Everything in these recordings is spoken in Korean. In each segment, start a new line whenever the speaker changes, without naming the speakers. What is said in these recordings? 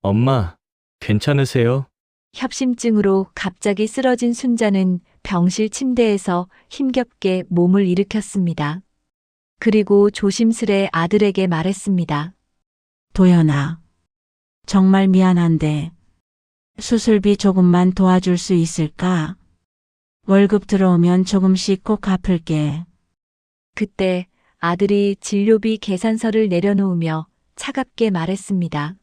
엄마, 괜찮으세요?
협심증으로 갑자기 쓰러진 순자는 병실 침대에서 힘겹게 몸을 일으켰습니다. 그리고 조심스레 아들에게 말했습니다.
도연아, 정말 미안한데 수술비 조금만 도와줄 수 있을까? 월급 들어오면 조금씩 꼭 갚을게.
그때 아들이 진료비 계산서를 내려놓으며 차갑게 말했습니다.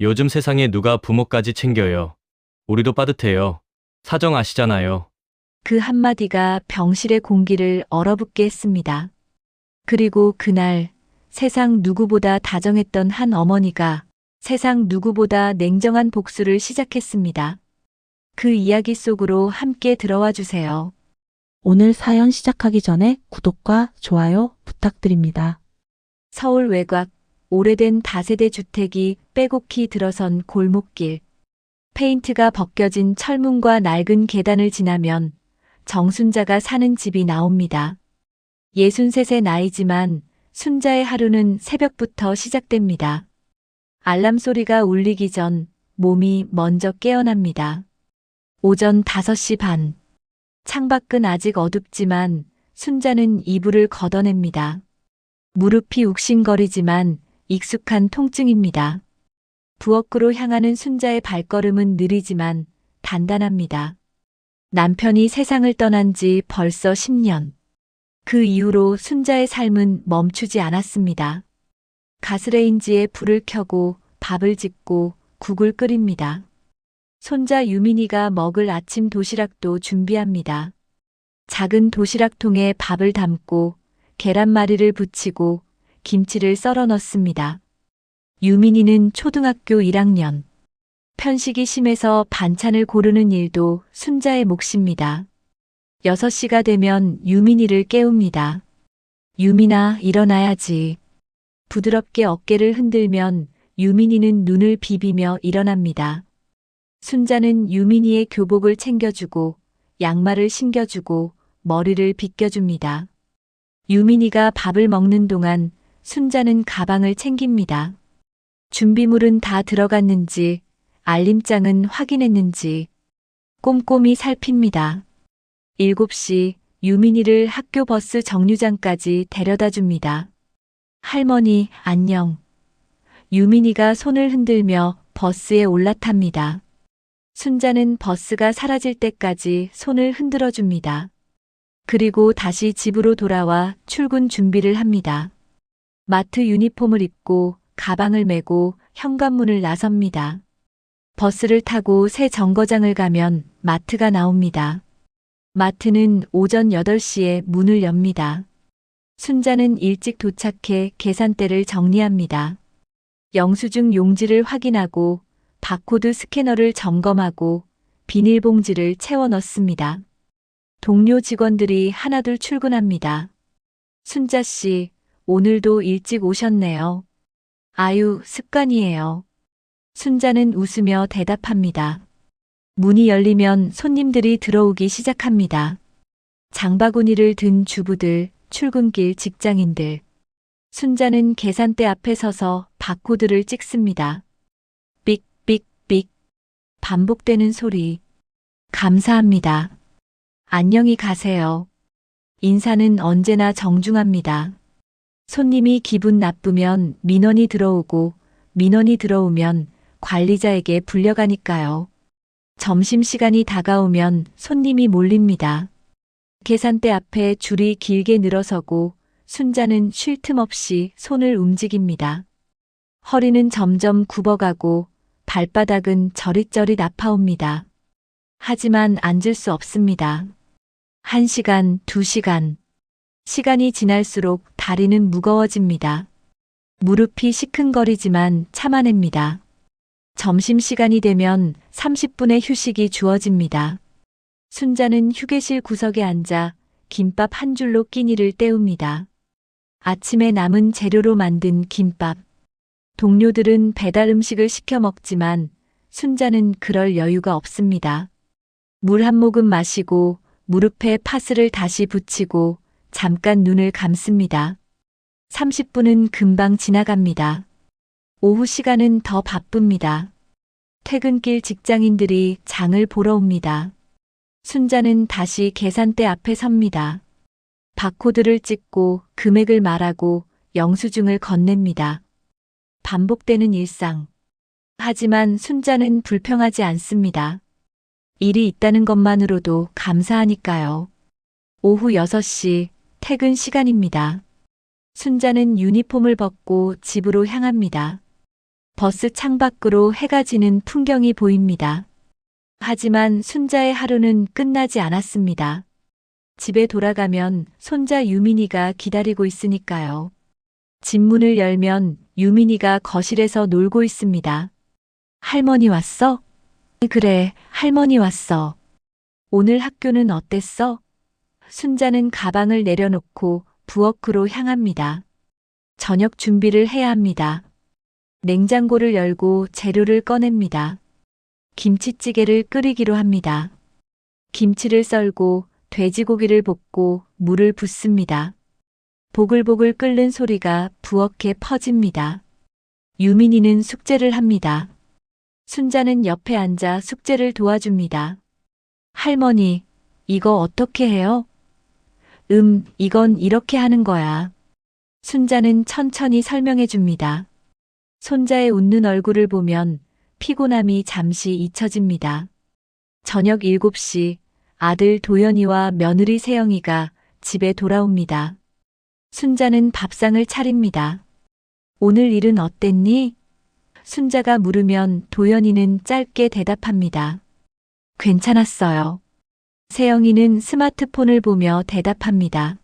요즘 세상에 누가 부모까지 챙겨요. 우리도 빠듯해요. 사정 아시잖아요.
그 한마디가 병실의 공기를 얼어붙게 했습니다. 그리고 그날 세상 누구보다 다정했던 한 어머니가 세상 누구보다 냉정한 복수를 시작했습니다. 그 이야기 속으로 함께 들어와 주세요.
오늘 사연 시작하기 전에 구독과 좋아요 부탁드립니다.
서울 외곽 오래된 다세대 주택이 빼곡히 들어선 골목길. 페인트가 벗겨진 철문과 낡은 계단을 지나면 정순자가 사는 집이 나옵니다. 63세 나이지만 순자의 하루는 새벽부터 시작됩니다. 알람 소리가 울리기 전 몸이 먼저 깨어납니다. 오전 5시 반. 창밖은 아직 어둡지만 순자는 이불을 걷어냅니다. 무릎이 욱신거리지만 익숙한 통증입니다. 부엌으로 향하는 순자의 발걸음은 느리지만 단단합니다. 남편이 세상을 떠난 지 벌써 10년. 그 이후로 순자의 삶은 멈추지 않았습니다. 가스레인지에 불을 켜고 밥을 짓고 국을 끓입니다. 손자 유민이가 먹을 아침 도시락도 준비합니다. 작은 도시락통에 밥을 담고 계란말이를 부치고 김치를 썰어 넣습니다. 유민이는 초등학교 1학년. 편식이 심해서 반찬을 고르는 일도 순자의 몫입니다. 6시가 되면 유민이를 깨웁니다. 유민아, 일어나야지. 부드럽게 어깨를 흔들면 유민이는 눈을 비비며 일어납니다. 순자는 유민이의 교복을 챙겨주고 양말을 신겨주고 머리를 빗겨줍니다. 유민이가 밥을 먹는 동안 순자는 가방을 챙깁니다. 준비물은 다 들어갔는지, 알림장은 확인했는지 꼼꼼히 살핍니다. 7시 유민이를 학교 버스 정류장까지 데려다 줍니다. 할머니, 안녕. 유민이가 손을 흔들며 버스에 올라탑니다. 순자는 버스가 사라질 때까지 손을 흔들어 줍니다. 그리고 다시 집으로 돌아와 출근 준비를 합니다. 마트 유니폼을 입고 가방을 메고 현관문을 나섭니다. 버스를 타고 새 정거장을 가면 마트가 나옵니다. 마트는 오전 8시에 문을 엽니다. 순자는 일찍 도착해 계산대를 정리합니다. 영수증 용지를 확인하고 바코드 스캐너를 점검하고 비닐봉지를 채워 넣습니다. 동료 직원들이 하나둘 출근합니다. 순자 씨, 오늘도 일찍 오셨네요. 아유, 습관이에요. 순자는 웃으며 대답합니다. 문이 열리면 손님들이 들어오기 시작합니다. 장바구니를 든 주부들, 출근길 직장인들. 순자는 계산대 앞에 서서 바코드를 찍습니다. 삑, 반복되는 소리. 감사합니다. 안녕히 가세요. 인사는 언제나 정중합니다. 손님이 기분 나쁘면 민원이 들어오고 민원이 들어오면 관리자에게 불려가니까요. 점심시간이 다가오면 손님이 몰립니다. 계산대 앞에 줄이 길게 늘어서고 순자는 쉴 틈 없이 손을 움직입니다. 허리는 점점 굽어가고 발바닥은 저릿저릿 아파옵니다. 하지만 앉을 수 없습니다. 1시간, 2시간. 시간이 지날수록 다리는 무거워집니다. 무릎이 시큰거리지만 참아냅니다. 점심시간이 되면 30분의 휴식이 주어집니다. 순자는 휴게실 구석에 앉아 김밥 한 줄로 끼니를 때웁니다. 아침에 남은 재료로 만든 김밥. 동료들은 배달 음식을 시켜 먹지만 순자는 그럴 여유가 없습니다. 물 한 모금 마시고 무릎에 파스를 다시 붙이고 잠깐 눈을 감습니다. 30분은 금방 지나갑니다. 오후 시간은 더 바쁩니다. 퇴근길 직장인들이 장을 보러 옵니다. 순자는 다시 계산대 앞에 섭니다. 바코드를 찍고 금액을 말하고 영수증을 건넵니다. 반복되는 일상. 하지만 순자는 불평하지 않습니다. 일이 있다는 것만으로도 감사하니까요. 오후 6시 퇴근 시간입니다. 순자는 유니폼을 벗고 집으로 향합니다. 버스 창밖으로 해가 지는 풍경이 보입니다. 하지만 순자의 하루는 끝나지 않았습니다. 집에 돌아가면 손자 유민이가 기다리고 있으니까요. 집 문을 열면 유민이가 거실에서 놀고 있습니다. 할머니 왔어? 그래, 할머니 왔어. 오늘 학교는 어땠어? 순자는 가방을 내려놓고 부엌으로 향합니다. 저녁 준비를 해야 합니다. 냉장고를 열고 재료를 꺼냅니다. 김치찌개를 끓이기로 합니다. 김치를 썰고 돼지고기를 볶고 물을 붓습니다. 보글보글 끓는 소리가 부엌에 퍼집니다. 유민이는 숙제를 합니다. 순자는 옆에 앉아 숙제를 도와줍니다. 할머니, 이거 어떻게 해요? 이건 이렇게 하는 거야. 순자는 천천히 설명해 줍니다. 손자의 웃는 얼굴을 보면 피곤함이 잠시 잊혀집니다. 저녁 7시 아들 도연이와 며느리 세영이가 집에 돌아옵니다. 순자는 밥상을 차립니다. 오늘 일은 어땠니? 순자가 물으면 도연이는 짧게 대답합니다. 괜찮았어요. 세영이는 스마트폰을 보며 대답합니다.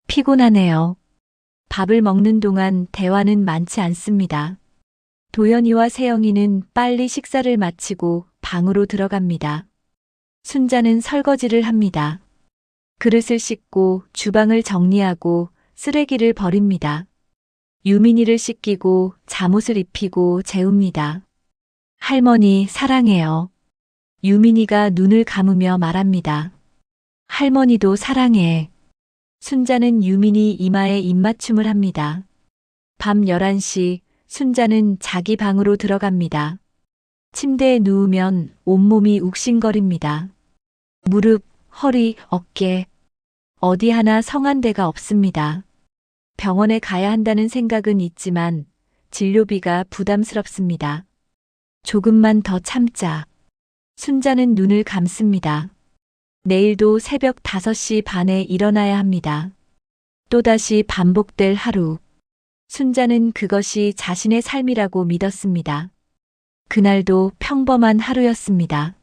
피곤하네요. 밥을 먹는 동안 대화는 많지 않습니다. 도연이와 세영이는 빨리 식사를 마치고 방으로 들어갑니다. 순자는 설거지를 합니다. 그릇을 씻고 주방을 정리하고 쓰레기를 버립니다. 유민이를 씻기고 잠옷을 입히고 재웁니다. 할머니 사랑해요. 유민이가 눈을 감으며 말합니다. 할머니도 사랑해. 순자는 유민이 이마에 입맞춤을 합니다. 밤 11시 순자는 자기 방으로 들어갑니다. 침대에 누우면 온몸이 욱신거립니다. 무릎, 허리, 어깨, 어디 하나 성한 데가 없습니다. 병원에 가야 한다는 생각은 있지만 진료비가 부담스럽습니다. 조금만 더 참자. 순자는 눈을 감습니다. 내일도 새벽 5시 반에 일어나야 합니다. 또다시 반복될 하루. 순자는 그것이 자신의 삶이라고 믿었습니다. 그날도 평범한 하루였습니다.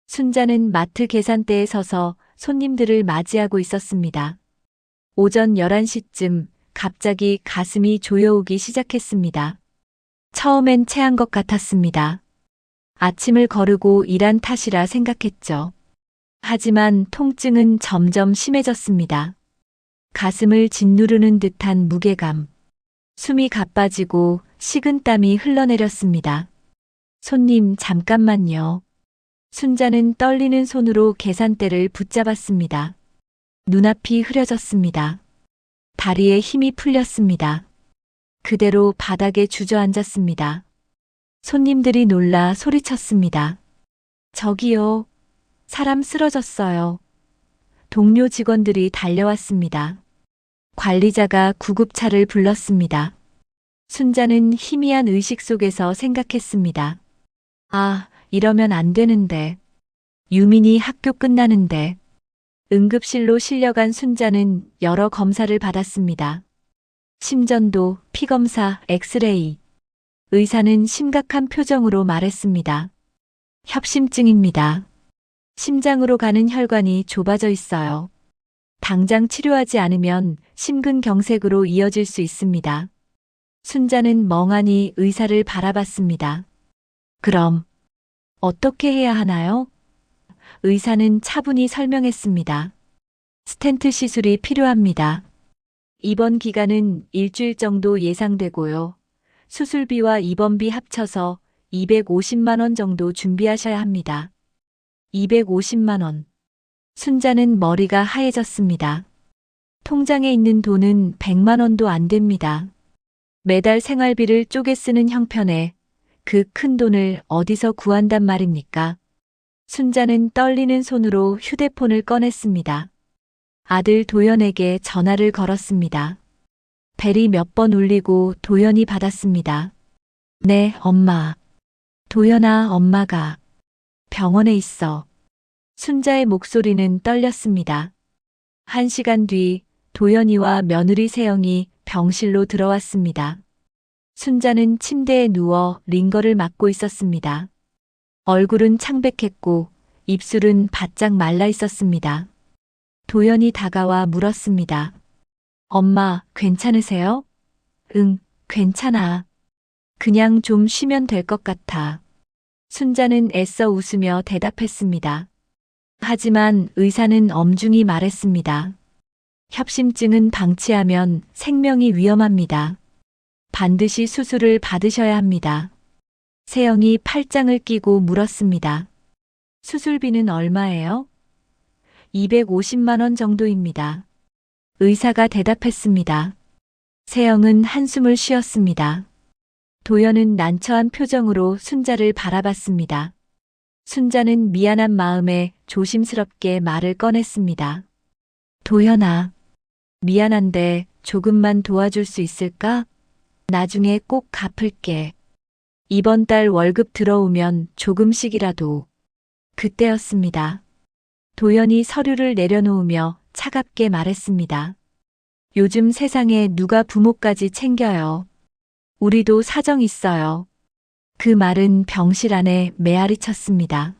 순자는 마트 계산대에 서서 손님들을 맞이하고 있었습니다. 오전 11시쯤 갑자기 가슴이 조여오기 시작했습니다. 처음엔 체한 것 같았습니다. 아침을 거르고 일한 탓이라 생각했죠. 하지만 통증은 점점 심해졌습니다. 가슴을 짓누르는 듯한 무게감. 숨이 가빠지고 식은땀이 흘러내렸습니다. 손님, 잠깐만요. 순자는 떨리는 손으로 계산대를 붙잡았습니다. 눈앞이 흐려졌습니다. 다리에 힘이 풀렸습니다. 그대로 바닥에 주저앉았습니다. 손님들이 놀라 소리쳤습니다. 저기요. 사람 쓰러졌어요. 동료 직원들이 달려왔습니다. 관리자가 구급차를 불렀습니다. 순자는 희미한 의식 속에서 생각했습니다. 아, 이러면 안 되는데. 유민이 학교 끝나는데. 응급실로 실려간 순자는 여러 검사를 받았습니다. 심전도, 피검사, 엑스레이. 의사는 심각한 표정으로 말했습니다. 협심증입니다. 심장으로 가는 혈관이 좁아져 있어요. 당장 치료하지 않으면 심근경색으로 이어질 수 있습니다. 순자는 멍하니 의사를 바라봤습니다. 그럼 어떻게 해야 하나요? 의사는 차분히 설명했습니다. 스텐트 시술이 필요합니다. 입원 기간은 일주일 정도 예상되고요. 수술비와 입원비 합쳐서 250만 원 정도 준비하셔야 합니다. 250만 원. 순자는 머리가 하얘졌습니다. 통장에 있는 돈은 100만 원도 안 됩니다. 매달 생활비를 쪼개 쓰는 형편에 그 큰 돈을 어디서 구한단 말입니까? 순자는 떨리는 손으로 휴대폰을 꺼냈습니다. 아들 도연에게 전화를 걸었습니다. 벨이 몇 번 울리고 도연이 받았습니다. 네, 엄마. 도연아, 엄마가 병원에 있어. 순자의 목소리는 떨렸습니다. 1시간 뒤 도연이와 며느리 세영이 병실로 들어왔습니다. 순자는 침대에 누워 링거를 맞고 있었습니다. 얼굴은 창백했고 입술은 바짝 말라 있었습니다. 도연이 다가와 물었습니다. 엄마, 괜찮으세요? 응, 괜찮아. 그냥 좀 쉬면 될 것 같아. 순자는 애써 웃으며 대답했습니다. 하지만 의사는 엄중히 말했습니다. 협심증은 방치하면 생명이 위험합니다. 반드시 수술을 받으셔야 합니다. 세영이 팔짱을 끼고 물었습니다. 수술비는 얼마예요? 250만 원 정도입니다. 의사가 대답했습니다. 세영은 한숨을 쉬었습니다. 도연은 난처한 표정으로 순자를 바라봤습니다. 순자는 미안한 마음에 조심스럽게 말을 꺼냈습니다. 도연아, 미안한데 조금만 도와줄 수 있을까? 나중에 꼭 갚을게. 이번 달 월급 들어오면 조금씩이라도. 그때였습니다. 도연이 서류를 내려놓으며 차갑게 말했습니다. 요즘 세상에 누가 부모까지 챙겨요. 우리도 사정 있어요. 그 말은 병실 안에 메아리 쳤습니다.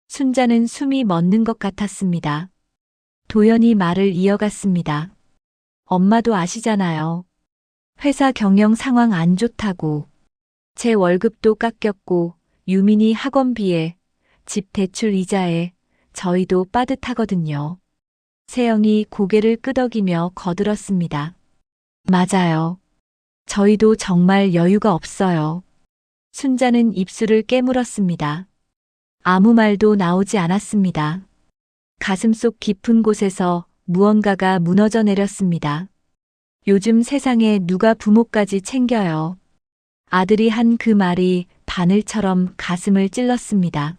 순자는 숨이 멎는 것 같았습니다. 도연이 말을 이어갔습니다. 엄마도 아시잖아요. 회사 경영 상황 안 좋다고. 제 월급도 깎였고 유민이 학원비에 집 대출 이자에 저희도 빠듯하거든요. 세영이 고개를 끄덕이며 거들었습니다. 맞아요. 저희도 정말 여유가 없어요. 순자는 입술을 깨물었습니다. 아무 말도 나오지 않았습니다. 가슴속 깊은 곳에서 무언가가 무너져 내렸습니다. 요즘 세상에 누가 부모까지 챙겨요. 아들이 한 그 말이 바늘처럼 가슴을 찔렀습니다.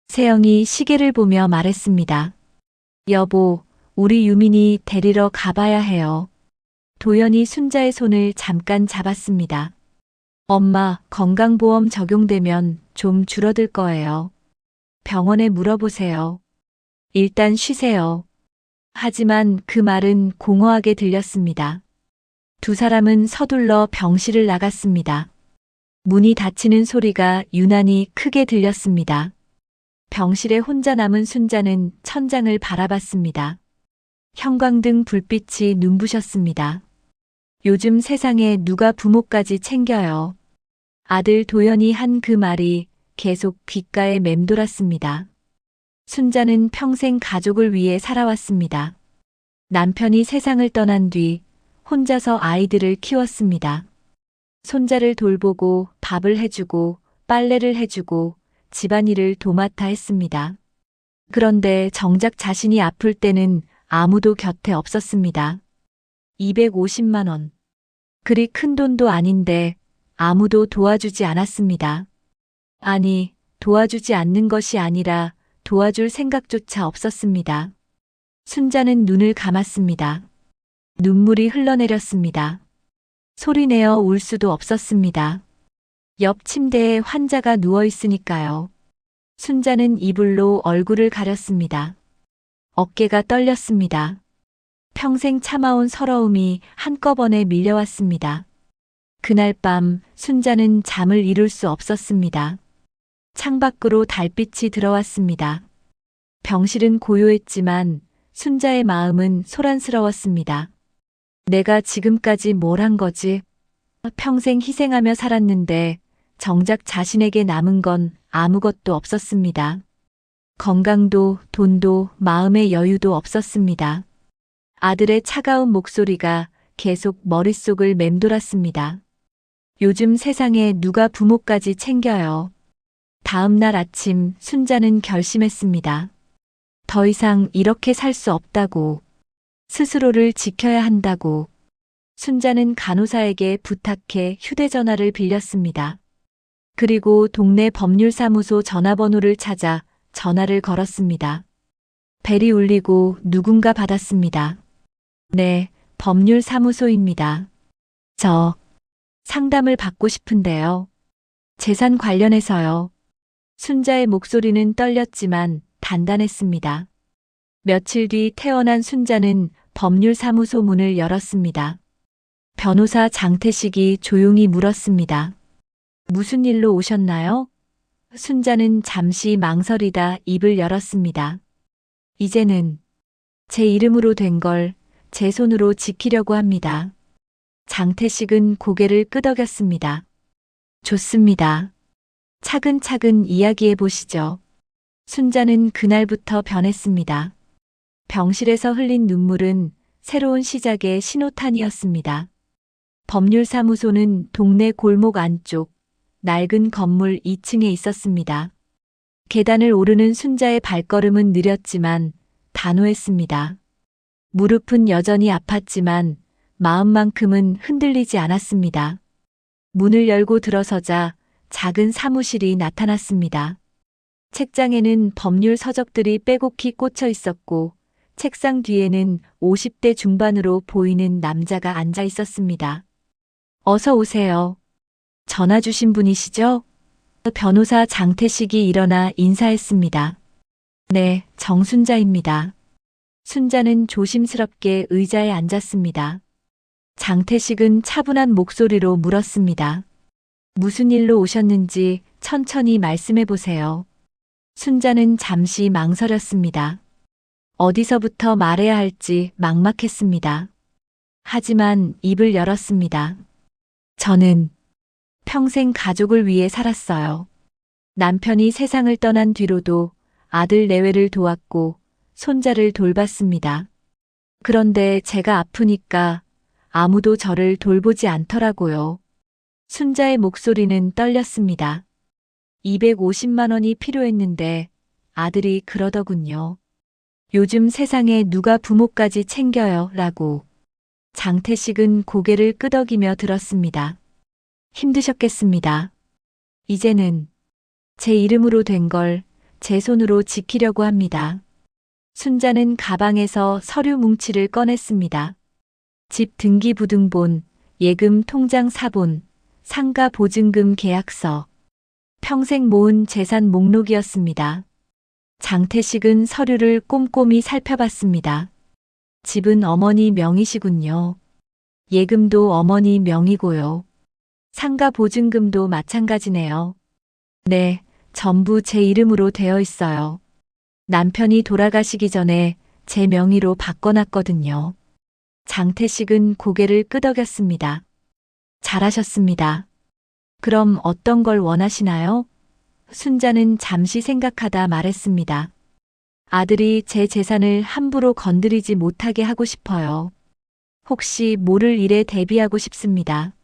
세영이 시계를 보며 말했습니다. 여보, 우리 유민이 데리러 가봐야 해요. 도연이 순자의 손을 잠깐 잡았습니다. 엄마, 건강보험 적용되면 좀 줄어들 거예요. 병원에 물어보세요. 일단 쉬세요. 하지만 그 말은 공허하게 들렸습니다. 두 사람은 서둘러 병실을 나갔습니다. 문이 닫히는 소리가 유난히 크게 들렸습니다. 병실에 혼자 남은 순자는 천장을 바라봤습니다. 형광등 불빛이 눈부셨습니다. 요즘 세상에 누가 부모까지 챙겨요. 아들 도연이 한 그 말이 계속 귓가에 맴돌았습니다. 순자는 평생 가족을 위해 살아왔습니다. 남편이 세상을 떠난 뒤 혼자서 아이들을 키웠습니다. 손자를 돌보고 밥을 해주고 빨래를 해주고 집안일을 도맡아 했습니다. 그런데 정작 자신이 아플 때는 아무도 곁에 없었습니다. 250만 원. 그리 큰 돈도 아닌데 아무도 도와주지 않았습니다. 아니, 도와주지 않는 것이 아니라 도와줄 생각조차 없었습니다. 순자는 눈을 감았습니다. 눈물이 흘러내렸습니다. 소리내어 울 수도 없었습니다. 옆 침대에 환자가 누워 있으니까요. 순자는 이불로 얼굴을 가렸습니다. 어깨가 떨렸습니다. 평생 참아온 서러움이 한꺼번에 밀려왔습니다. 그날 밤 순자는 잠을 이룰 수 없었습니다. 창밖으로 달빛이 들어왔습니다. 병실은 고요했지만 순자의 마음은 소란스러웠습니다. 내가 지금까지 뭘 한 거지? 평생 희생하며 살았는데 정작 자신에게 남은 건 아무것도 없었습니다. 건강도 돈도 마음의 여유도 없었습니다. 아들의 차가운 목소리가 계속 머릿속을 맴돌았습니다. 요즘 세상에 누가 부모까지 챙겨요. 다음 날 아침 순자는 결심했습니다. 더 이상 이렇게 살 수 없다고. 스스로를 지켜야 한다고. 순자는 간호사에게 부탁해 휴대전화를 빌렸습니다. 그리고 동네 법률사무소 전화번호를 찾아 전화를 걸었습니다. 벨이 울리고 누군가 받았습니다. 네, 법률사무소입니다. 저 상담을 받고 싶은데요. 재산 관련해서요. 순자의 목소리는 떨렸지만 단단했습니다. 며칠 뒤 태어난 순자는 법률사무소 문을 열었습니다. 변호사 장태식이 조용히 물었습니다. 무슨 일로 오셨나요? 순자는 잠시 망설이다 입을 열었습니다. 이제는 제 이름으로 된 걸 제 손으로 지키려고 합니다. 장태식은 고개를 끄덕였습니다. 좋습니다. 차근차근 이야기해 보시죠. 순자는 그날부터 변했습니다. 병실에서 흘린 눈물은 새로운 시작의 신호탄이었습니다. 법률사무소는 동네 골목 안쪽 낡은 건물 2층에 있었습니다. 계단을 오르는 순자의 발걸음은 느렸지만 단호했습니다. 무릎은 여전히 아팠지만 마음만큼은 흔들리지 않았습니다. 문을 열고 들어서자 작은 사무실이 나타났습니다. 책장에는 법률 서적들이 빼곡히 꽂혀 있었고 책상 뒤에는 50대 중반으로 보이는 남자가 앉아 있었습니다. 어서 오세요. 전화 주신 분이시죠? 변호사 장태식이 일어나 인사했습니다. 네, 정순자입니다. 순자는 조심스럽게 의자에 앉았습니다. 장태식은 차분한 목소리로 물었습니다. 무슨 일로 오셨는지 천천히 말씀해 보세요. 순자는 잠시 망설였습니다. 어디서부터 말해야 할지 막막했습니다. 하지만 입을 열었습니다. 저는 평생 가족을 위해 살았어요. 남편이 세상을 떠난 뒤로도 아들 내외를 도왔고 손자를 돌봤습니다. 그런데 제가 아프니까 아무도 저를 돌보지 않더라고요. 순자의 목소리는 떨렸습니다. 250만 원이 필요했는데 아들이 그러더군요. 요즘 세상에 누가 부모까지 챙겨요 라고. 장태식은 고개를 끄덕이며 들었습니다. 힘드셨겠습니다. 이제는 제 이름으로 된 걸 제 손으로 지키려고 합니다. 순자는 가방에서 서류 뭉치를 꺼냈습니다. 집 등기부등본, 예금 통장 사본, 상가 보증금 계약서, 평생 모은 재산 목록이었습니다. 장태식은 서류를 꼼꼼히 살펴봤습니다. 집은 어머니 명의시군요. 예금도 어머니 명의고요. 상가 보증금도 마찬가지네요. 네, 전부 제 이름으로 되어 있어요. 남편이 돌아가시기 전에 제 명의로 바꿔놨거든요. 장태식은 고개를 끄덕였습니다. 잘하셨습니다. 그럼 어떤 걸 원하시나요? 순자는 잠시 생각하다 말했습니다. 아들이 제 재산을 함부로 건드리지 못하게 하고 싶어요. 혹시 모를 일에 대비하고 싶습니다.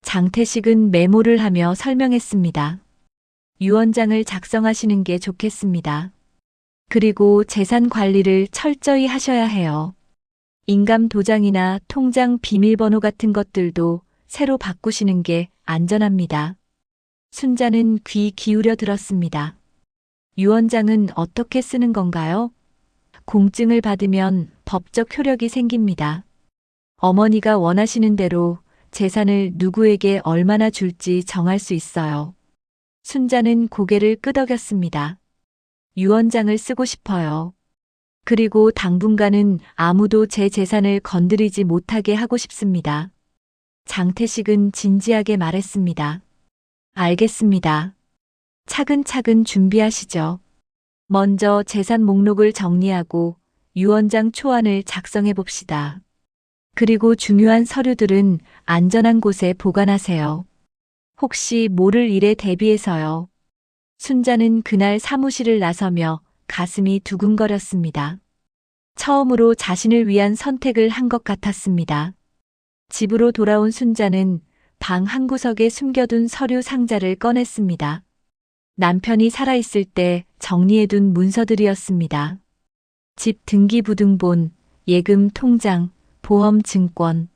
장태식은 메모를 하며 설명했습니다. 유언장을 작성하시는 게 좋겠습니다. 그리고 재산 관리를 철저히 하셔야 해요. 인감 도장이나 통장 비밀번호 같은 것들도 새로 바꾸시는 게 안전합니다. 순자는 귀 기울여 들었습니다. 유언장은 어떻게 쓰는 건가요? 공증을 받으면 법적 효력이 생깁니다. 어머니가 원하시는 대로 재산을 누구에게 얼마나 줄지 정할 수 있어요. 순자는 고개를 끄덕였습니다. 유언장을 쓰고 싶어요. 그리고 당분간은 아무도 제 재산을 건드리지 못하게 하고 싶습니다. 장태식은 진지하게 말했습니다. 알겠습니다. 차근차근 준비하시죠. 먼저 재산 목록을 정리하고 유언장 초안을 작성해 봅시다. 그리고 중요한 서류들은 안전한 곳에 보관하세요. 혹시 모를 일에 대비해서요. 순자는 그날 사무실을 나서며 가슴이 두근거렸습니다. 처음으로 자신을 위한 선택을 한 것 같았습니다. 집으로 돌아온 순자는 방 한구석에 숨겨둔 서류 상자를 꺼냈습니다. 남편이 살아있을 때 정리해둔 문서들이었습니다. 집 등기부등본, 예금 통장, 보험 증권.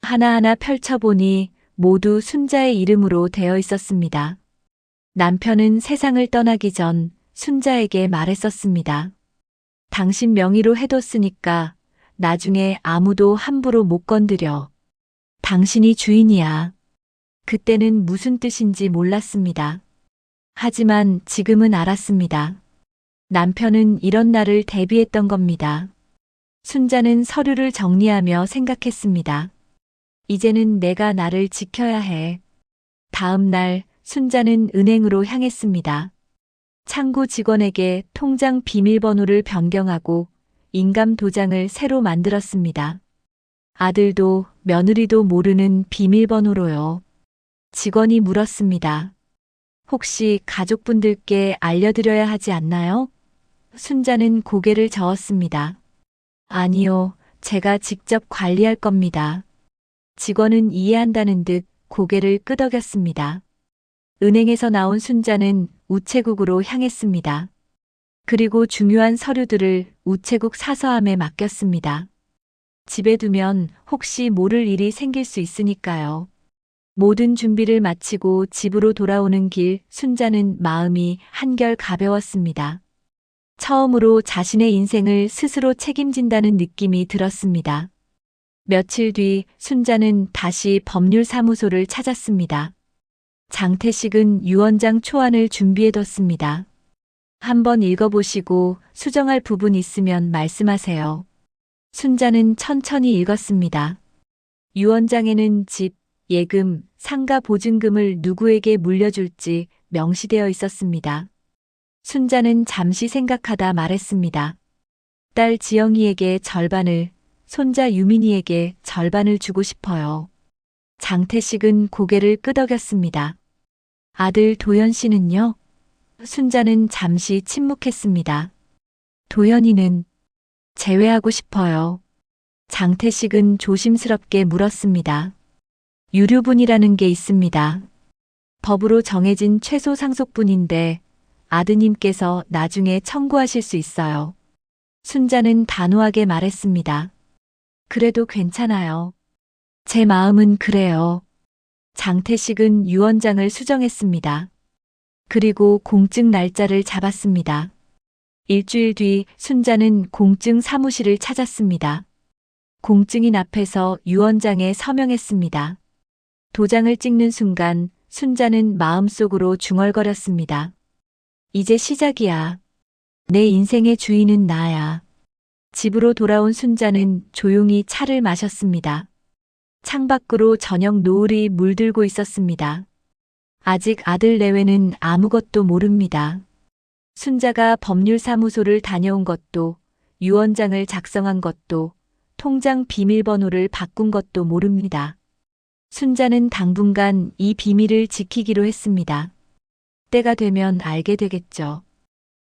하나하나 펼쳐보니 모두 순자의 이름으로 되어 있었습니다. 남편은 세상을 떠나기 전 순자에게 말했었습니다. 당신 명의로 해뒀으니까 나중에 아무도 함부로 못 건드려. 당신이 주인이야. 그때는 무슨 뜻인지 몰랐습니다. 하지만 지금은 알았습니다. 남편은 이런 날을 대비했던 겁니다. 순자는 서류를 정리하며 생각했습니다. 이제는 내가 나를 지켜야 해. 다음 날 순자는 은행으로 향했습니다. 창구 직원에게 통장 비밀번호를 변경하고 인감 도장을 새로 만들었습니다. 아들도 며느리도 모르는 비밀번호로요. 직원이 물었습니다. 혹시 가족분들께 알려드려야 하지 않나요? 순자는 고개를 저었습니다. 아니요, 제가 직접 관리할 겁니다. 직원은 이해한다는 듯 고개를 끄덕였습니다. 은행에서 나온 순자는 우체국으로 향했습니다. 그리고 중요한 서류들을 우체국 사서함에 맡겼습니다. 집에 두면 혹시 모를 일이 생길 수 있으니까요. 모든 준비를 마치고 집으로 돌아오는 길 순자는 마음이 한결 가벼웠습니다. 처음으로 자신의 인생을 스스로 책임진다는 느낌이 들었습니다. 며칠 뒤 순자는 다시 법률사무소를 찾았습니다. 장태식은 유언장 초안을 준비해뒀습니다. 한번 읽어보시고 수정할 부분 있으면 말씀하세요. 순자는 천천히 읽었습니다. 유언장에는 집, 예금, 상가 보증금을 누구에게 물려줄지 명시되어 있었습니다. 순자는 잠시 생각하다 말했습니다. 딸 지영이에게 절반을, 손자 유민이에게 절반을 주고 싶어요. 장태식은 고개를 끄덕였습니다. 아들 도연 씨는요? 순자는 잠시 침묵했습니다. 도연이는 제외하고 싶어요. 장태식은 조심스럽게 물었습니다. 유류분이라는 게 있습니다. 법으로 정해진 최소 상속분인데 아드님께서 나중에 청구하실 수 있어요. 순자는 단호하게 말했습니다. 그래도 괜찮아요. 제 마음은 그래요. 장태식은 유언장을 수정했습니다. 그리고 공증 날짜를 잡았습니다. 일주일 뒤 순자는 공증 사무실을 찾았습니다. 공증인 앞에서 유언장에 서명했습니다. 도장을 찍는 순간 순자는 마음속으로 중얼거렸습니다. 이제 시작이야. 내 인생의 주인은 나야. 집으로 돌아온 순자는 조용히 차를 마셨습니다. 창밖으로 저녁 노을이 물들고 있었습니다. 아직 아들 내외는 아무것도 모릅니다. 순자가 법률사무소를 다녀온 것도, 유언장을 작성한 것도, 통장 비밀번호를 바꾼 것도 모릅니다. 순자는 당분간 이 비밀을 지키기로 했습니다. 때가 되면 알게 되겠죠.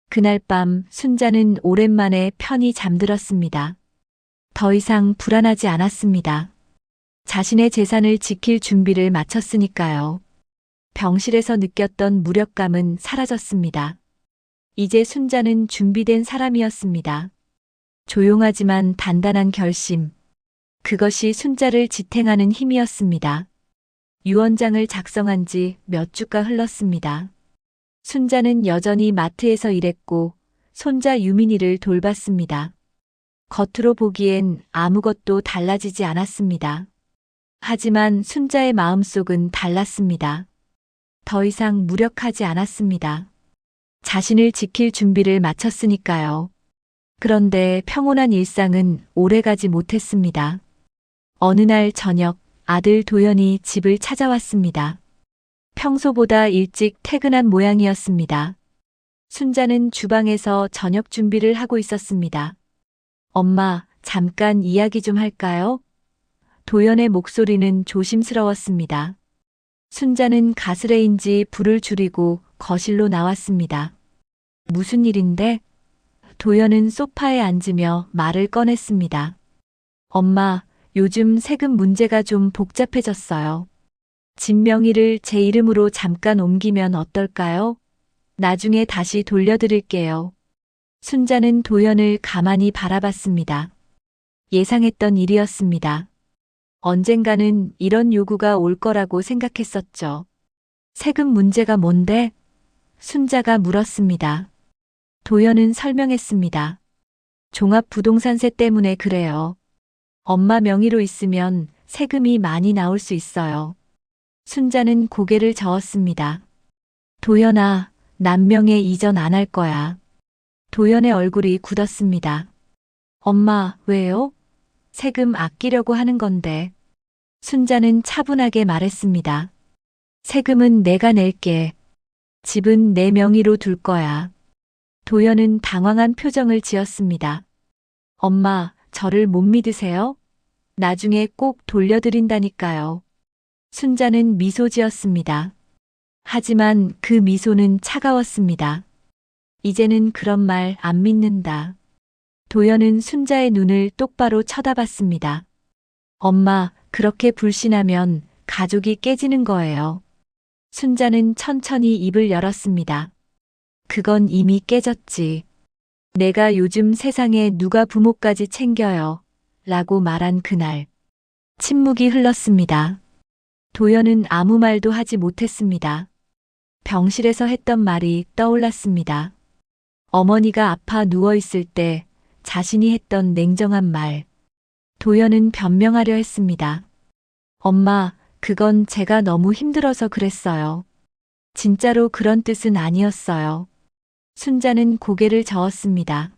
그날 밤 순자는 오랜만에 편히 잠들었습니다. 더 이상 불안하지 않았습니다. 자신의 재산을 지킬 준비를 마쳤으니까요. 병실에서 느꼈던 무력감은 사라졌습니다. 이제 순자는 준비된 사람이었습니다. 조용하지만 단단한 결심. 그것이 순자를 지탱하는 힘이었습니다. 유언장을 작성한 지 몇 주가 흘렀습니다. 순자는 여전히 마트에서 일했고 손자 유민이를 돌봤습니다. 겉으로 보기엔 아무것도 달라지지 않았습니다. 하지만 순자의 마음속은 달랐습니다. 더 이상 무력하지 않았습니다. 자신을 지킬 준비를 마쳤으니까요. 그런데 평온한 일상은 오래가지 못했습니다. 어느 날 저녁 아들 도연이 집을 찾아왔습니다. 평소보다 일찍 퇴근한 모양이었습니다. 순자는 주방에서 저녁 준비를 하고 있었습니다. 엄마, 잠깐 이야기 좀 할까요? 도연의 목소리는 조심스러웠습니다. 순자는 가스레인지 불을 줄이고 거실로 나왔습니다. 무슨 일인데? 도연은 소파에 앉으며 말을 꺼냈습니다. 엄마, 요즘 세금 문제가 좀 복잡해졌어요. 집 명의를 제 이름으로 잠깐 옮기면 어떨까요? 나중에 다시 돌려드릴게요. 순자는 도연을 가만히 바라봤습니다. 예상했던 일이었습니다. 언젠가는 이런 요구가 올 거라고 생각했었죠. 세금 문제가 뭔데? 순자가 물었습니다. 도연은 설명했습니다. 종합부동산세 때문에 그래요. 엄마 명의로 있으면 세금이 많이 나올 수 있어요. 순자는 고개를 저었습니다. 도연아, 남명에 이전 안 할 거야. 도연의 얼굴이 굳었습니다. 엄마, 왜요? 세금 아끼려고 하는 건데. 순자는 차분하게 말했습니다. 세금은 내가 낼게. 집은 내 명의로 둘 거야. 도연은 당황한 표정을 지었습니다. 엄마, 저를 못 믿으세요? 나중에 꼭 돌려드린다니까요. 순자는 미소 지었습니다. 하지만 그 미소는 차가웠습니다. 이제는 그런 말 안 믿는다. 도연은 순자의 눈을 똑바로 쳐다봤습니다. 엄마, 그렇게 불신하면 가족이 깨지는 거예요. 순자는 천천히 입을 열었습니다. 그건 이미 깨졌지. 내가 요즘 세상에 누가 부모까지 챙겨요. 라고 말한 그날. 침묵이 흘렀습니다. 도연은 아무 말도 하지 못했습니다. 병실에서 했던 말이 떠올랐습니다. 어머니가 아파 누워있을 때 자신이 했던 냉정한 말. 도연은 변명하려 했습니다. 엄마, 그건 제가 너무 힘들어서 그랬어요. 진짜로 그런 뜻은 아니었어요. 순자는 고개를 저었습니다.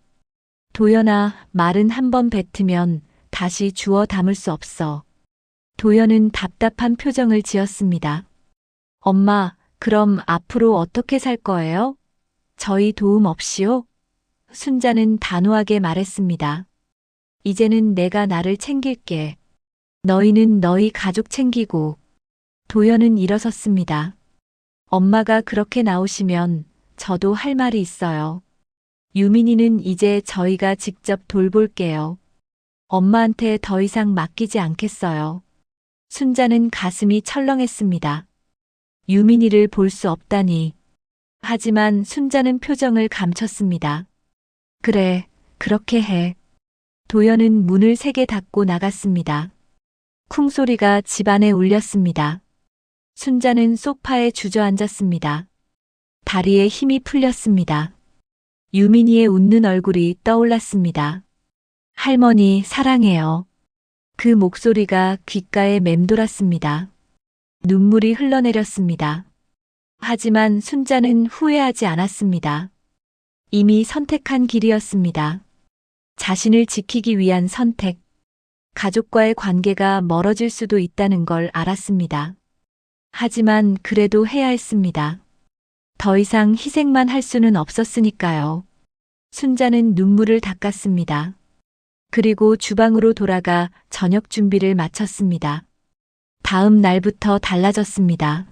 도연아, 말은 한 번 뱉으면 다시 주워 담을 수 없어. 도연은 답답한 표정을 지었습니다. 엄마, 그럼 앞으로 어떻게 살 거예요? 저희 도움 없이요? 순자는 단호하게 말했습니다. 이제는 내가 나를 챙길게. 너희는 너희 가족 챙기고. 도연은 일어섰습니다. 엄마가 그렇게 나오시면 저도 할 말이 있어요. 유민이는 이제 저희가 직접 돌볼게요. 엄마한테 더 이상 맡기지 않겠어요. 순자는 가슴이 철렁했습니다. 유민이를 볼 수 없다니. 하지만 순자는 표정을 감췄습니다. 그래, 그렇게 해. 도연은 문을 세게 닫고 나갔습니다. 쿵 소리가 집안에 울렸습니다. 순자는 소파에 주저앉았습니다. 다리에 힘이 풀렸습니다. 유민이의 웃는 얼굴이 떠올랐습니다. 할머니, 사랑해요. 그 목소리가 귓가에 맴돌았습니다. 눈물이 흘러내렸습니다. 하지만 순자는 후회하지 않았습니다. 이미 선택한 길이었습니다. 자신을 지키기 위한 선택. 가족과의 관계가 멀어질 수도 있다는 걸 알았습니다. 하지만 그래도 해야 했습니다. 더 이상 희생만 할 수는 없었으니까요. 순자는 눈물을 닦았습니다. 그리고 주방으로 돌아가 저녁 준비를 마쳤습니다. 다음 날부터 달라졌습니다.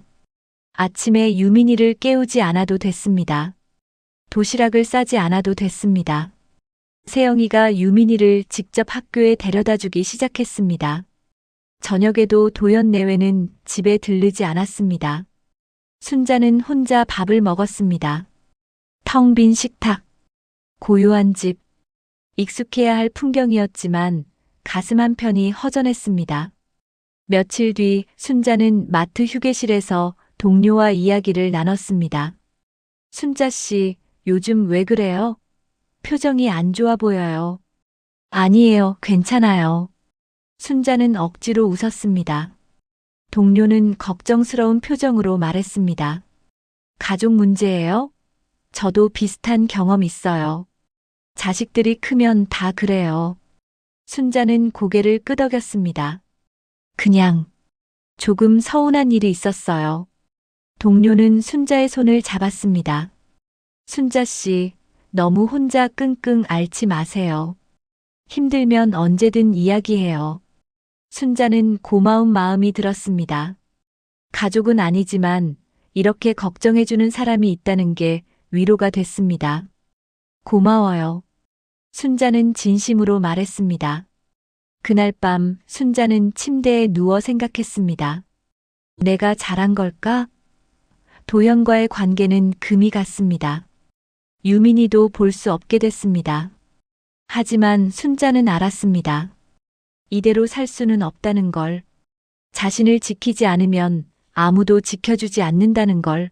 아침에 유민이를 깨우지 않아도 됐습니다. 도시락을 싸지 않아도 됐습니다. 세영이가 유민이를 직접 학교에 데려다 주기 시작했습니다. 저녁에도 도연 내외는 집에 들르지 않았습니다. 순자는 혼자 밥을 먹었습니다. 텅 빈 식탁, 고요한 집, 익숙해야 할 풍경이었지만 가슴 한편이 허전했습니다. 며칠 뒤 순자는 마트 휴게실에서 동료와 이야기를 나눴습니다. 순자 씨, 요즘 왜 그래요? 표정이 안 좋아 보여요. 아니에요, 괜찮아요. 순자는 억지로 웃었습니다. 동료는 걱정스러운 표정으로 말했습니다. 가족 문제예요? 저도 비슷한 경험 있어요. 자식들이 크면 다 그래요. 순자는 고개를 끄덕였습니다. 그냥 조금 서운한 일이 있었어요. 동료는 순자의 손을 잡았습니다. 순자 씨, 너무 혼자 끙끙 앓지 마세요. 힘들면 언제든 이야기해요. 순자는 고마운 마음이 들었습니다. 가족은 아니지만 이렇게 걱정해주는 사람이 있다는 게 위로가 됐습니다. 고마워요. 순자는 진심으로 말했습니다. 그날 밤 순자는 침대에 누워 생각했습니다. 내가 잘한 걸까? 도연과의 관계는 금이 갔습니다. 유민이도 볼 수 없게 됐습니다. 하지만 순자는 알았습니다. 이대로 살 수는 없다는 걸. 자신을 지키지 않으면 아무도 지켜주지 않는다는 걸.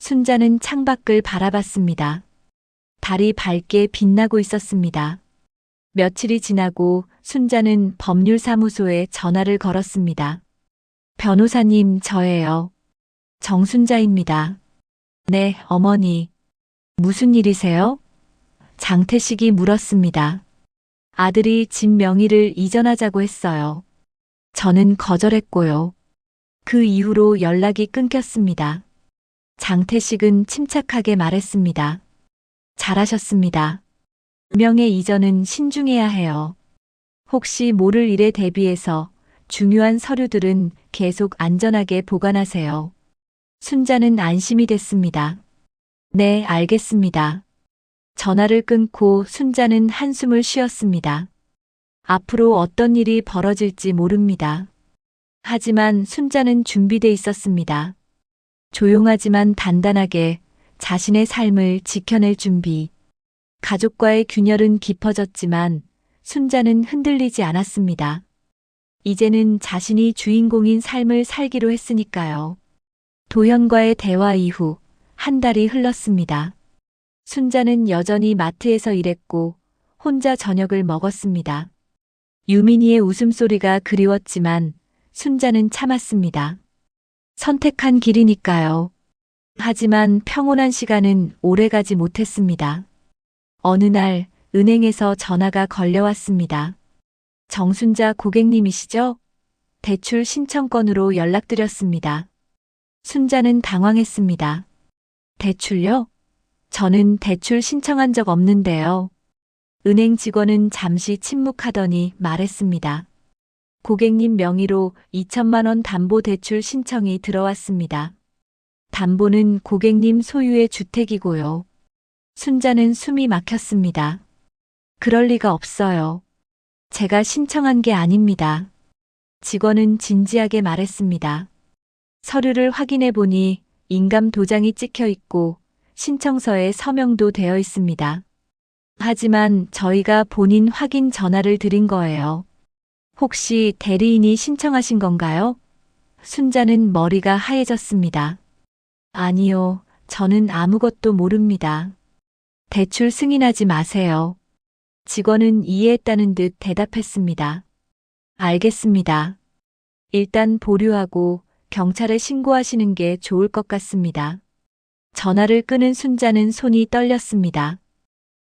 순자는 창밖을 바라봤습니다. 달이 밝게 빛나고 있었습니다. 며칠이 지나고 순자는 법률사무소에 전화를 걸었습니다. 변호사님, 저예요. 정순자입니다. 네, 어머니. 무슨 일이세요? 장태식이 물었습니다. 아들이 집 명의를 이전하자고 했어요. 저는 거절했고요. 그 이후로 연락이 끊겼습니다. 장태식은 침착하게 말했습니다. 잘하셨습니다. 명의 이전은 신중해야 해요. 혹시 모를 일에 대비해서 중요한 서류들은 계속 안전하게 보관하세요. 순자는 안심이 됐습니다. 네, 알겠습니다. 전화를 끊고 순자는 한숨을 쉬었습니다. 앞으로 어떤 일이 벌어질지 모릅니다. 하지만 순자는 준비돼 있었습니다. 조용하지만 단단하게 자신의 삶을 지켜낼 준비. 가족과의 균열은 깊어졌지만 순자는 흔들리지 않았습니다. 이제는 자신이 주인공인 삶을 살기로 했으니까요. 도현과의 대화 이후 한 달이 흘렀습니다. 순자는 여전히 마트에서 일했고 혼자 저녁을 먹었습니다. 유민이의 웃음소리가 그리웠지만 순자는 참았습니다. 선택한 길이니까요. 하지만 평온한 시간은 오래가지 못했습니다. 어느 날 은행에서 전화가 걸려왔습니다. 정순자 고객님이시죠? 대출 신청건으로 연락드렸습니다. 순자는 당황했습니다. 대출요? 저는 대출 신청한 적 없는데요. 은행 직원은 잠시 침묵하더니 말했습니다. 고객님 명의로 2천만 원 담보 대출 신청이 들어왔습니다. 담보는 고객님 소유의 주택이고요. 순자는 숨이 막혔습니다. 그럴 리가 없어요. 제가 신청한 게 아닙니다. 직원은 진지하게 말했습니다. 서류를 확인해 보니 인감 도장이 찍혀 있고 신청서에 서명도 되어 있습니다. 하지만 저희가 본인 확인 전화를 드린 거예요. 혹시 대리인이 신청하신 건가요? 순자는 머리가 하얘졌습니다. 아니요, 저는 아무것도 모릅니다. 대출 승인하지 마세요. 직원은 이해했다는 듯 대답했습니다. 알겠습니다. 일단 보류하고 경찰에 신고하시는 게 좋을 것 같습니다. 전화를 끊은 순자는 손이 떨렸습니다.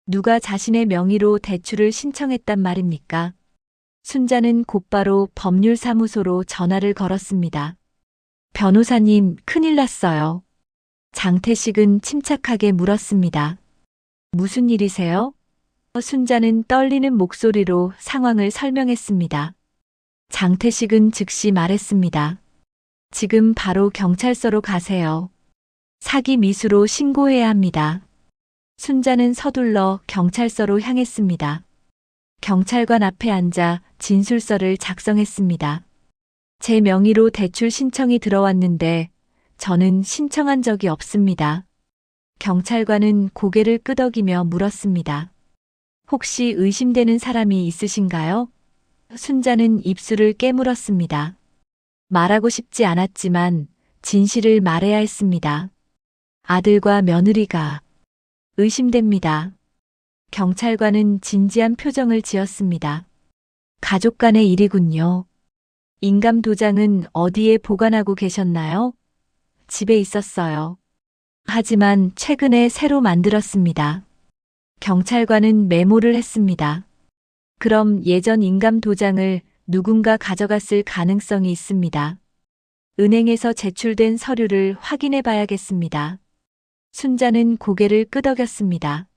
누가 자신의 명의로 대출을 신청했단 말입니까? 순자는 곧바로 법률사무소로 전화를 걸었습니다. 변호사님, 큰일 났어요. 장태식은 침착하게 물었습니다. 무슨 일이세요? 순자는 떨리는 목소리로 상황을 설명했습니다. 장태식은 즉시 말했습니다. 지금 바로 경찰서로 가세요. 사기 미수로 신고해야 합니다. 순자는 서둘러 경찰서로 향했습니다. 경찰관 앞에 앉아 진술서를 작성했습니다. 제 명의로 대출 신청이 들어왔는데 저는 신청한 적이 없습니다. 경찰관은 고개를 끄덕이며 물었습니다. 혹시 의심되는 사람이 있으신가요? 순자는 입술을 깨물었습니다. 말하고 싶지 않았지만 진실을 말해야 했습니다. 아들과 며느리가 의심됩니다. 경찰관은 진지한 표정을 지었습니다. 가족 간의 일이군요. 인감 도장은 어디에 보관하고 계셨나요? 집에 있었어요. 하지만 최근에 새로 만들었습니다. 경찰관은 메모를 했습니다. 그럼 예전 인감 도장을 누군가 가져갔을 가능성이 있습니다. 은행에서 제출된 서류를 확인해 봐야겠습니다. 순자는 고개를 끄덕였습니다.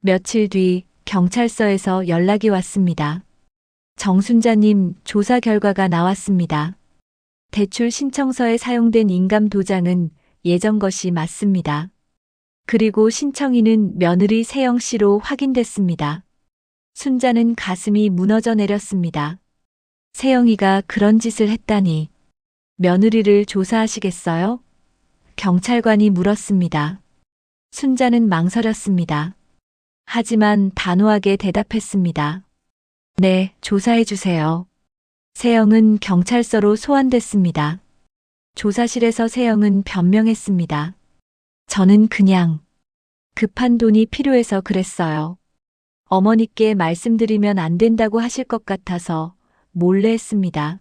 며칠 뒤 경찰서에서 연락이 왔습니다. 정순자님, 조사 결과가 나왔습니다. 대출 신청서에 사용된 인감 도장은 예전 것이 맞습니다. 그리고 신청인은 며느리 세영 씨로 확인됐습니다. 순자는 가슴이 무너져 내렸습니다. 세영이가 그런 짓을 했다니. 며느리를 조사하시겠어요? 경찰관이 물었습니다. 순자는 망설였습니다. 하지만 단호하게 대답했습니다. 네, 조사해 주세요. 세영은 경찰서로 소환됐습니다. 조사실에서 세영은 변명했습니다. 저는 그냥 급한 돈이 필요해서 그랬어요. 어머니께 말씀드리면 안 된다고 하실 것 같아서 몰래 했습니다.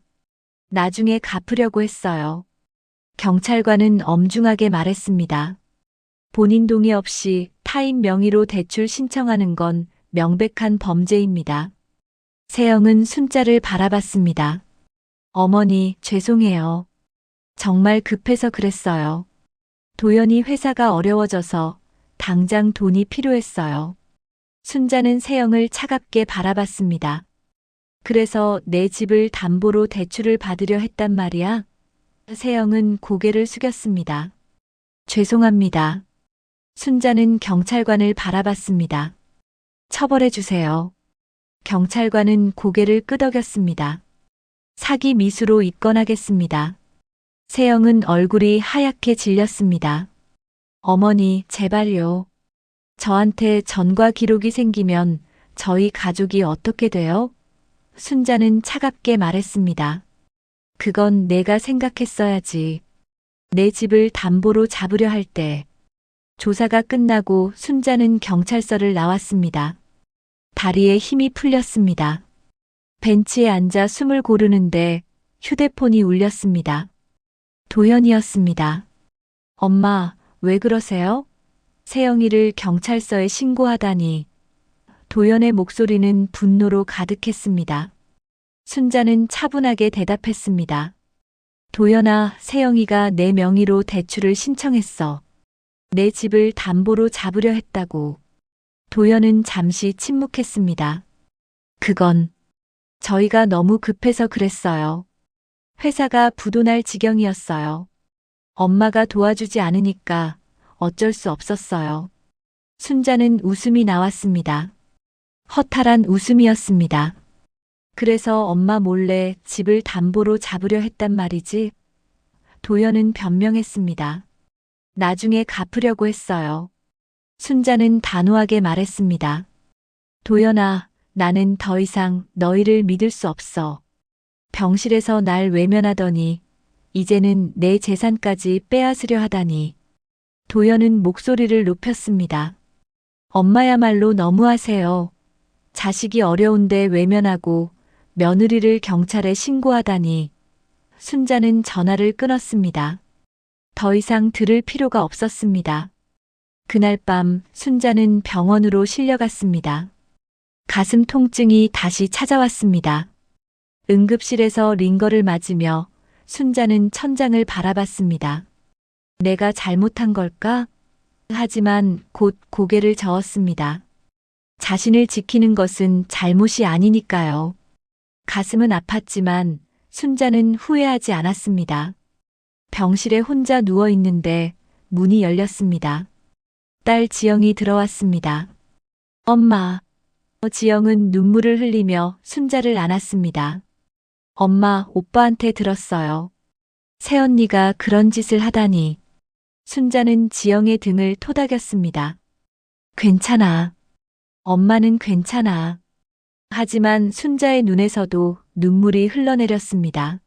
나중에 갚으려고 했어요. 경찰관은 엄중하게 말했습니다. 본인 동의 없이 타인 명의로 대출 신청하는 건 명백한 범죄입니다. 세영은 순자를 바라봤습니다. 어머니, 죄송해요. 정말 급해서 그랬어요. 도연이 회사가 어려워져서 당장 돈이 필요했어요. 순자는 세영을 차갑게 바라봤습니다. 그래서 내 집을 담보로 대출을 받으려 했단 말이야? 세영은 고개를 숙였습니다. 죄송합니다. 순자는 경찰관을 바라봤습니다. 처벌해 주세요. 경찰관은 고개를 끄덕였습니다. 사기 미수로 입건하겠습니다. 세영은 얼굴이 하얗게 질렸습니다. 어머니, 제발요. 저한테 전과 기록이 생기면 저희 가족이 어떻게 돼요? 순자는 차갑게 말했습니다. 그건 내가 생각했어야지. 내 집을 담보로 잡으려 할 때. 조사가 끝나고 순자는 경찰서를 나왔습니다. 다리에 힘이 풀렸습니다. 벤치에 앉아 숨을 고르는데 휴대폰이 울렸습니다. 도연이었습니다. 엄마, 왜 그러세요? 세영이를 경찰서에 신고하다니. 도연의 목소리는 분노로 가득했습니다. 순자는 차분하게 대답했습니다. 도연아, 세영이가 내 명의로 대출을 신청했어. 내 집을 담보로 잡으려 했다고. 도연은 잠시 침묵했습니다. 그건 저희가 너무 급해서 그랬어요. 회사가 부도날 지경이었어요. 엄마가 도와주지 않으니까 어쩔 수 없었어요. 순자는 웃음이 나왔습니다. 허탈한 웃음이었습니다. 그래서 엄마 몰래 집을 담보로 잡으려 했단 말이지? 도연은 변명했습니다. 나중에 갚으려고 했어요. 순자는 단호하게 말했습니다. 도연아, 나는 더 이상 너희를 믿을 수 없어. 병실에서 날 외면하더니 이제는 내 재산까지 빼앗으려 하다니. 도연은 목소리를 높였습니다. 엄마야말로 너무하세요. 자식이 어려운데 외면하고 며느리를 경찰에 신고하다니. 순자는 전화를 끊었습니다. 더 이상 들을 필요가 없었습니다. 그날 밤 순자는 병원으로 실려갔습니다. 가슴 통증이 다시 찾아왔습니다. 응급실에서 링거를 맞으며 순자는 천장을 바라봤습니다. 내가 잘못한 걸까? 하지만 곧 고개를 저었습니다. 자신을 지키는 것은 잘못이 아니니까요. 가슴은 아팠지만 순자는 후회하지 않았습니다. 병실에 혼자 누워 있는데 문이 열렸습니다. 딸 지영이 들어왔습니다. 엄마. 지영은 눈물을 흘리며 순자를 안았습니다. 엄마, 오빠한테 들었어요. 새언니가 그런 짓을 하다니. 순자는 지영의 등을 토닥였습니다. 괜찮아. 엄마는 괜찮아. 하지만 순자의 눈에서도 눈물이 흘러내렸습니다.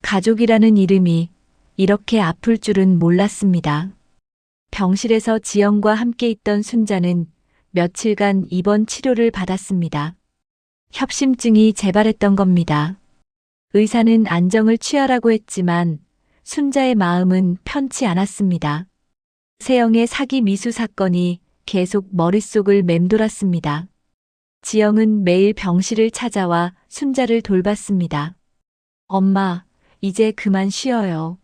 가족이라는 이름이 이렇게 아플 줄은 몰랐습니다. 병실에서 지영과 함께 있던 순자는 며칠간 입원 치료를 받았습니다. 협심증이 재발했던 겁니다. 의사는 안정을 취하라고 했지만 순자의 마음은 편치 않았습니다. 세영의 사기 미수 사건이 계속 머릿속을 맴돌았습니다. 지영은 매일 병실을 찾아와 순자를 돌봤습니다. 엄마, 이제 그만 쉬어요.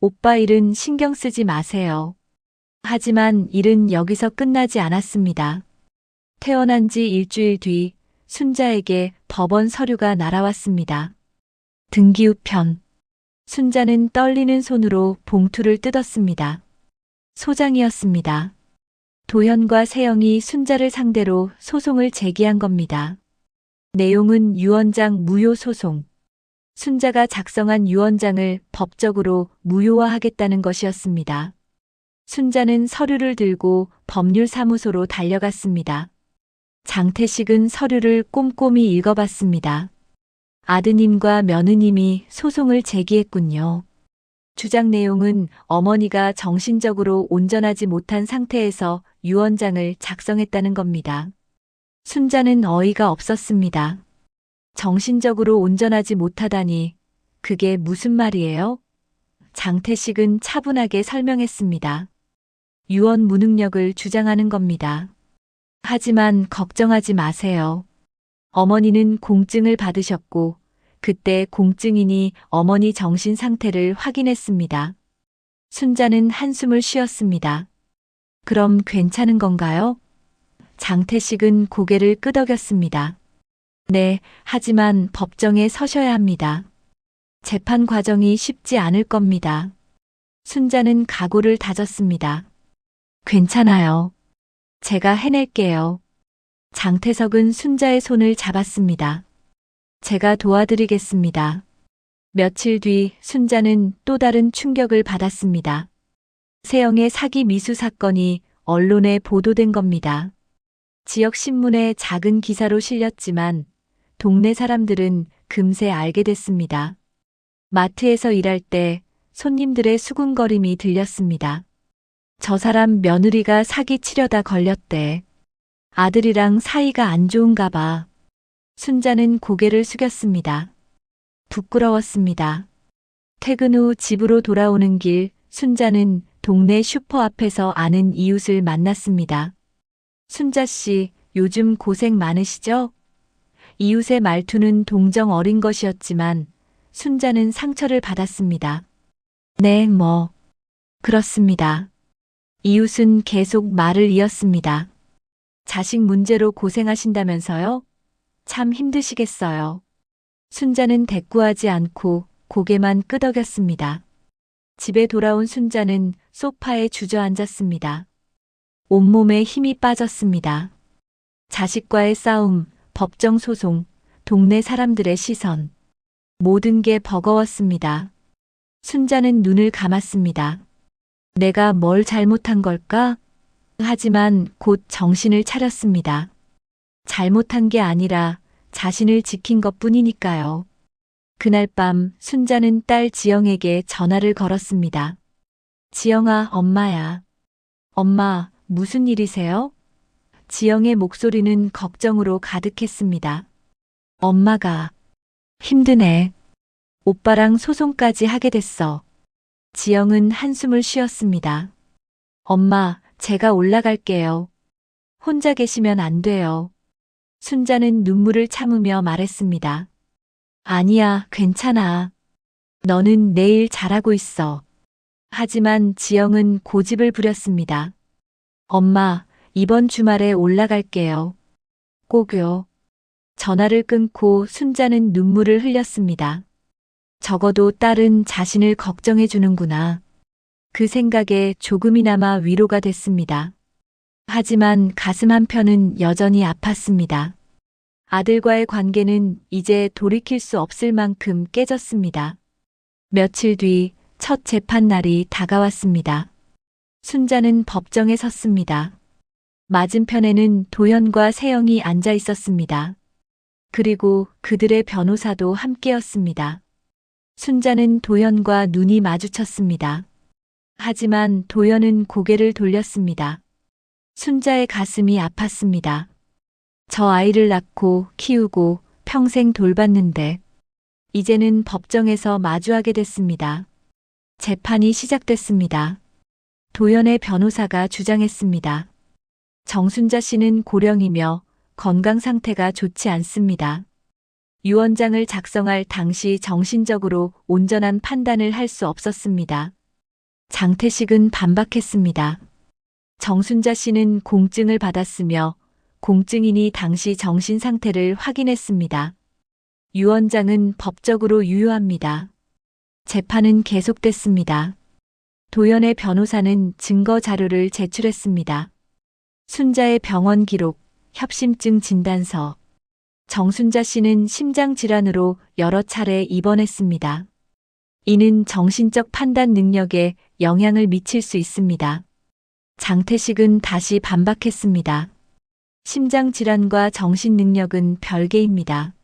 오빠 일은 신경 쓰지 마세요. 하지만 일은 여기서 끝나지 않았습니다. 태어난 지 일주일 뒤 순자에게 법원 서류가 날아왔습니다. 등기우편. 순자는 떨리는 손으로 봉투를 뜯었습니다. 소장이었습니다. 도현과 세영이 순자를 상대로 소송을 제기한 겁니다. 내용은 유언장 무효 소송. 순자가 작성한 유언장을 법적으로 무효화하겠다는 것이었습니다. 순자는 서류를 들고 법률사무소로 달려갔습니다. 장태식은 서류를 꼼꼼히 읽어봤습니다. 아드님과 며느님이 소송을 제기했군요. 주장 내용은 어머니가 정신적으로 온전하지 못한 상태에서 유언장을 작성했다는 겁니다. 순자는 어이가 없었습니다. 정신적으로 온전하지 못하다니 그게 무슨 말이에요? 장태식은 차분하게 설명했습니다. 유언 무능력을 주장하는 겁니다. 하지만 걱정하지 마세요. 어머니는 공증을 받으셨고 그때 공증인이 어머니 정신 상태를 확인했습니다. 순자는 한숨을 쉬었습니다. 그럼 괜찮은 건가요? 장태식은 고개를 끄덕였습니다. 네, 하지만 법정에 서셔야 합니다. 재판 과정이 쉽지 않을 겁니다. 순자는 각오를 다졌습니다. 괜찮아요. 제가 해낼게요. 장태석은 순자의 손을 잡았습니다. 제가 도와드리겠습니다. 며칠 뒤 순자는 또 다른 충격을 받았습니다. 세영의 사기 미수 사건이 언론에 보도된 겁니다. 지역 신문에 작은 기사로 실렸지만 동네 사람들은 금세 알게 됐습니다. 마트에서 일할 때 손님들의 수군거림이 들렸습니다. 저 사람 며느리가 사기 치려다 걸렸대. 아들이랑 사이가 안 좋은가 봐. 순자는 고개를 숙였습니다. 부끄러웠습니다. 퇴근 후 집으로 돌아오는 길 순자는 동네 슈퍼 앞에서 아는 이웃을 만났습니다. 순자 씨, 요즘 고생 많으시죠? 이웃의 말투는 동정 어린 것이었지만 순자는 상처를 받았습니다. 네, 그렇습니다. 이웃은 계속 말을 이었습니다. 자식 문제로 고생하신다면서요? 참 힘드시겠어요. 순자는 대꾸하지 않고 고개만 끄덕였습니다. 집에 돌아온 순자는 소파에 주저앉았습니다. 온몸에 힘이 빠졌습니다. 자식과의 싸움, 법정 소송, 동네 사람들의 시선. 모든 게 버거웠습니다. 순자는 눈을 감았습니다. 내가 뭘 잘못한 걸까? 하지만 곧 정신을 차렸습니다. 잘못한 게 아니라 자신을 지킨 것뿐이니까요. 그날 밤 순자는 딸 지영에게 전화를 걸었습니다. 지영아, 엄마야. 엄마, 무슨 일이세요? 지영의 목소리는 걱정으로 가득했습니다. 엄마가 힘드네. 오빠랑 소송까지 하게 됐어. 지영은 한숨을 쉬었습니다. 엄마, 제가 올라갈게요. 혼자 계시면 안 돼요. 순자는 눈물을 참으며 말했습니다. 아니야, 괜찮아. 너는 내일 잘하고 있어. 하지만 지영은 고집을 부렸습니다. 엄마, 이번 주말에 올라갈게요. 꼭요. 전화를 끊고 순자는 눈물을 흘렸습니다. 적어도 딸은 자신을 걱정해 주는구나. 그 생각에 조금이나마 위로가 됐습니다. 하지만 가슴 한편은 여전히 아팠습니다. 아들과의 관계는 이제 돌이킬 수 없을 만큼 깨졌습니다. 며칠 뒤 첫 재판 날이 다가왔습니다. 순자는 법정에 섰습니다. 맞은편에는 도현과 세영이 앉아 있었습니다. 그리고 그들의 변호사도 함께였습니다. 순자는 도현과 눈이 마주쳤습니다. 하지만 도현은 고개를 돌렸습니다. 순자의 가슴이 아팠습니다. 저 아이를 낳고 키우고 평생 돌봤는데 이제는 법정에서 마주하게 됐습니다. 재판이 시작됐습니다. 도현의 변호사가 주장했습니다. 정순자 씨는 고령이며 건강 상태가 좋지 않습니다. 유언장을 작성할 당시 정신적으로 온전한 판단을 할 수 없었습니다. 장태식은 반박했습니다. 정순자 씨는 공증을 받았으며 공증인이 당시 정신 상태를 확인했습니다. 유언장은 법적으로 유효합니다. 재판은 계속됐습니다. 도연의 변호사는 증거 자료를 제출했습니다. 순자의 병원 기록, 협심증 진단서. 정순자 씨는 심장 질환으로 여러 차례 입원했습니다. 이는 정신적 판단 능력에 영향을 미칠 수 있습니다. 장태식은 다시 반박했습니다. 심장 질환과 정신 능력은 별개입니다.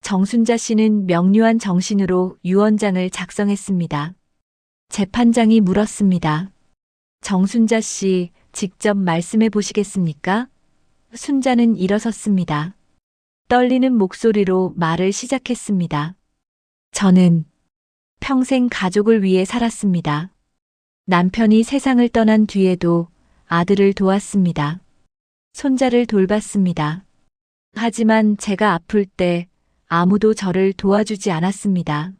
정순자 씨는 명료한 정신으로 유언장을 작성했습니다. 재판장이 물었습니다. 정순자 씨, 직접 말씀해 보시겠습니까? 순자는 일어섰습니다. 떨리는 목소리로 말을 시작했습니다. 저는 평생 가족을 위해 살았습니다. 남편이 세상을 떠난 뒤에도 아들을 도왔습니다. 손자를 돌봤습니다. 하지만 제가 아플 때 아무도 저를 도와주지 않았습니다.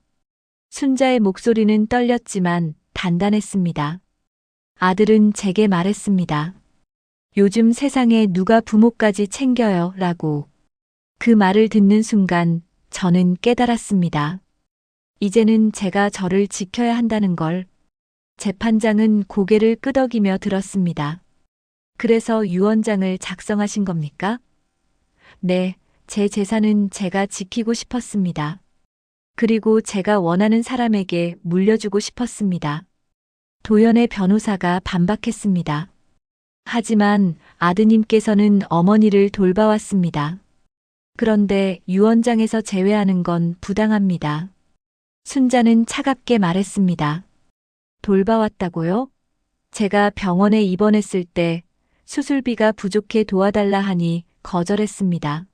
순자의 목소리는 떨렸지만 단단했습니다. 아들은 제게 말했습니다. 요즘 세상에 누가 부모까지 챙겨요? 라고. 그 말을 듣는 순간 저는 깨달았습니다. 이제는 제가 저를 지켜야 한다는 걸. 재판장은 고개를 끄덕이며 들었습니다. 그래서 유언장을 작성하신 겁니까? 네, 제 재산은 제가 지키고 싶었습니다. 그리고 제가 원하는 사람에게 물려주고 싶었습니다. 도연의 변호사가 반박했습니다. 하지만 아드님께서는 어머니를 돌봐왔습니다. 그런데 유언장에서 제외하는 건 부당합니다. 순자는 차갑게 말했습니다. 돌봐왔다고요? 제가 병원에 입원했을 때 수술비가 부족해 도와달라 하니 거절했습니다.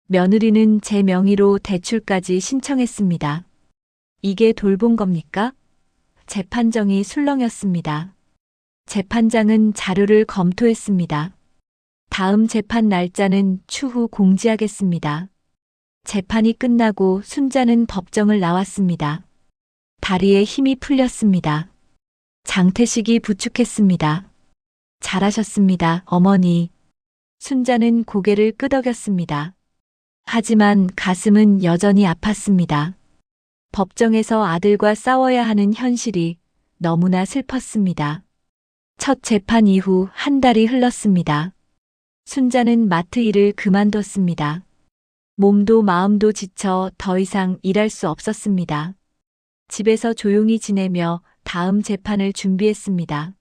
며느리는 제 명의로 대출까지 신청했습니다. 이게 돌본 겁니까? 재판정이 술렁였습니다. 재판장은 자료를 검토했습니다. 다음 재판 날짜는 추후 공지하겠습니다. 재판이 끝나고 순자는 법정을 나왔습니다. 다리에 힘이 풀렸습니다. 장태식이 부축했습니다. 잘하셨습니다, 어머니. 순자는 고개를 끄덕였습니다. 하지만 가슴은 여전히 아팠습니다. 법정에서 아들과 싸워야 하는 현실이 너무나 슬펐습니다. 첫 재판 이후 한 달이 흘렀습니다. 순자는 마트 일을 그만뒀습니다. 몸도 마음도 지쳐 더 이상 일할 수 없었습니다. 집에서 조용히 지내며 다음 재판을 준비했습니다.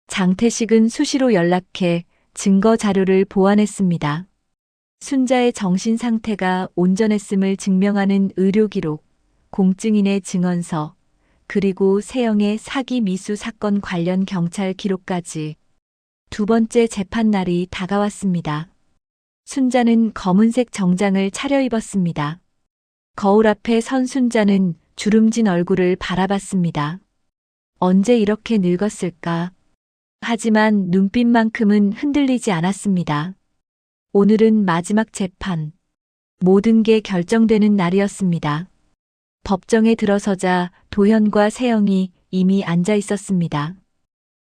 장태식은 수시로 연락해 증거 자료를 보완했습니다. 순자의 정신 상태가 온전했음을 증명하는 의료 기록, 공증인의 증언서, 그리고 세영의 사기 미수 사건 관련 경찰 기록까지. 두 번째 재판 날이 다가왔습니다. 순자는 검은색 정장을 차려입었습니다. 거울 앞에 선 순자는 주름진 얼굴을 바라봤습니다. 언제 이렇게 늙었을까? 하지만 눈빛만큼은 흔들리지 않았습니다. 오늘은 마지막 재판. 모든 게 결정되는 날이었습니다. 법정에 들어서자 도현과 세영이 이미 앉아 있었습니다.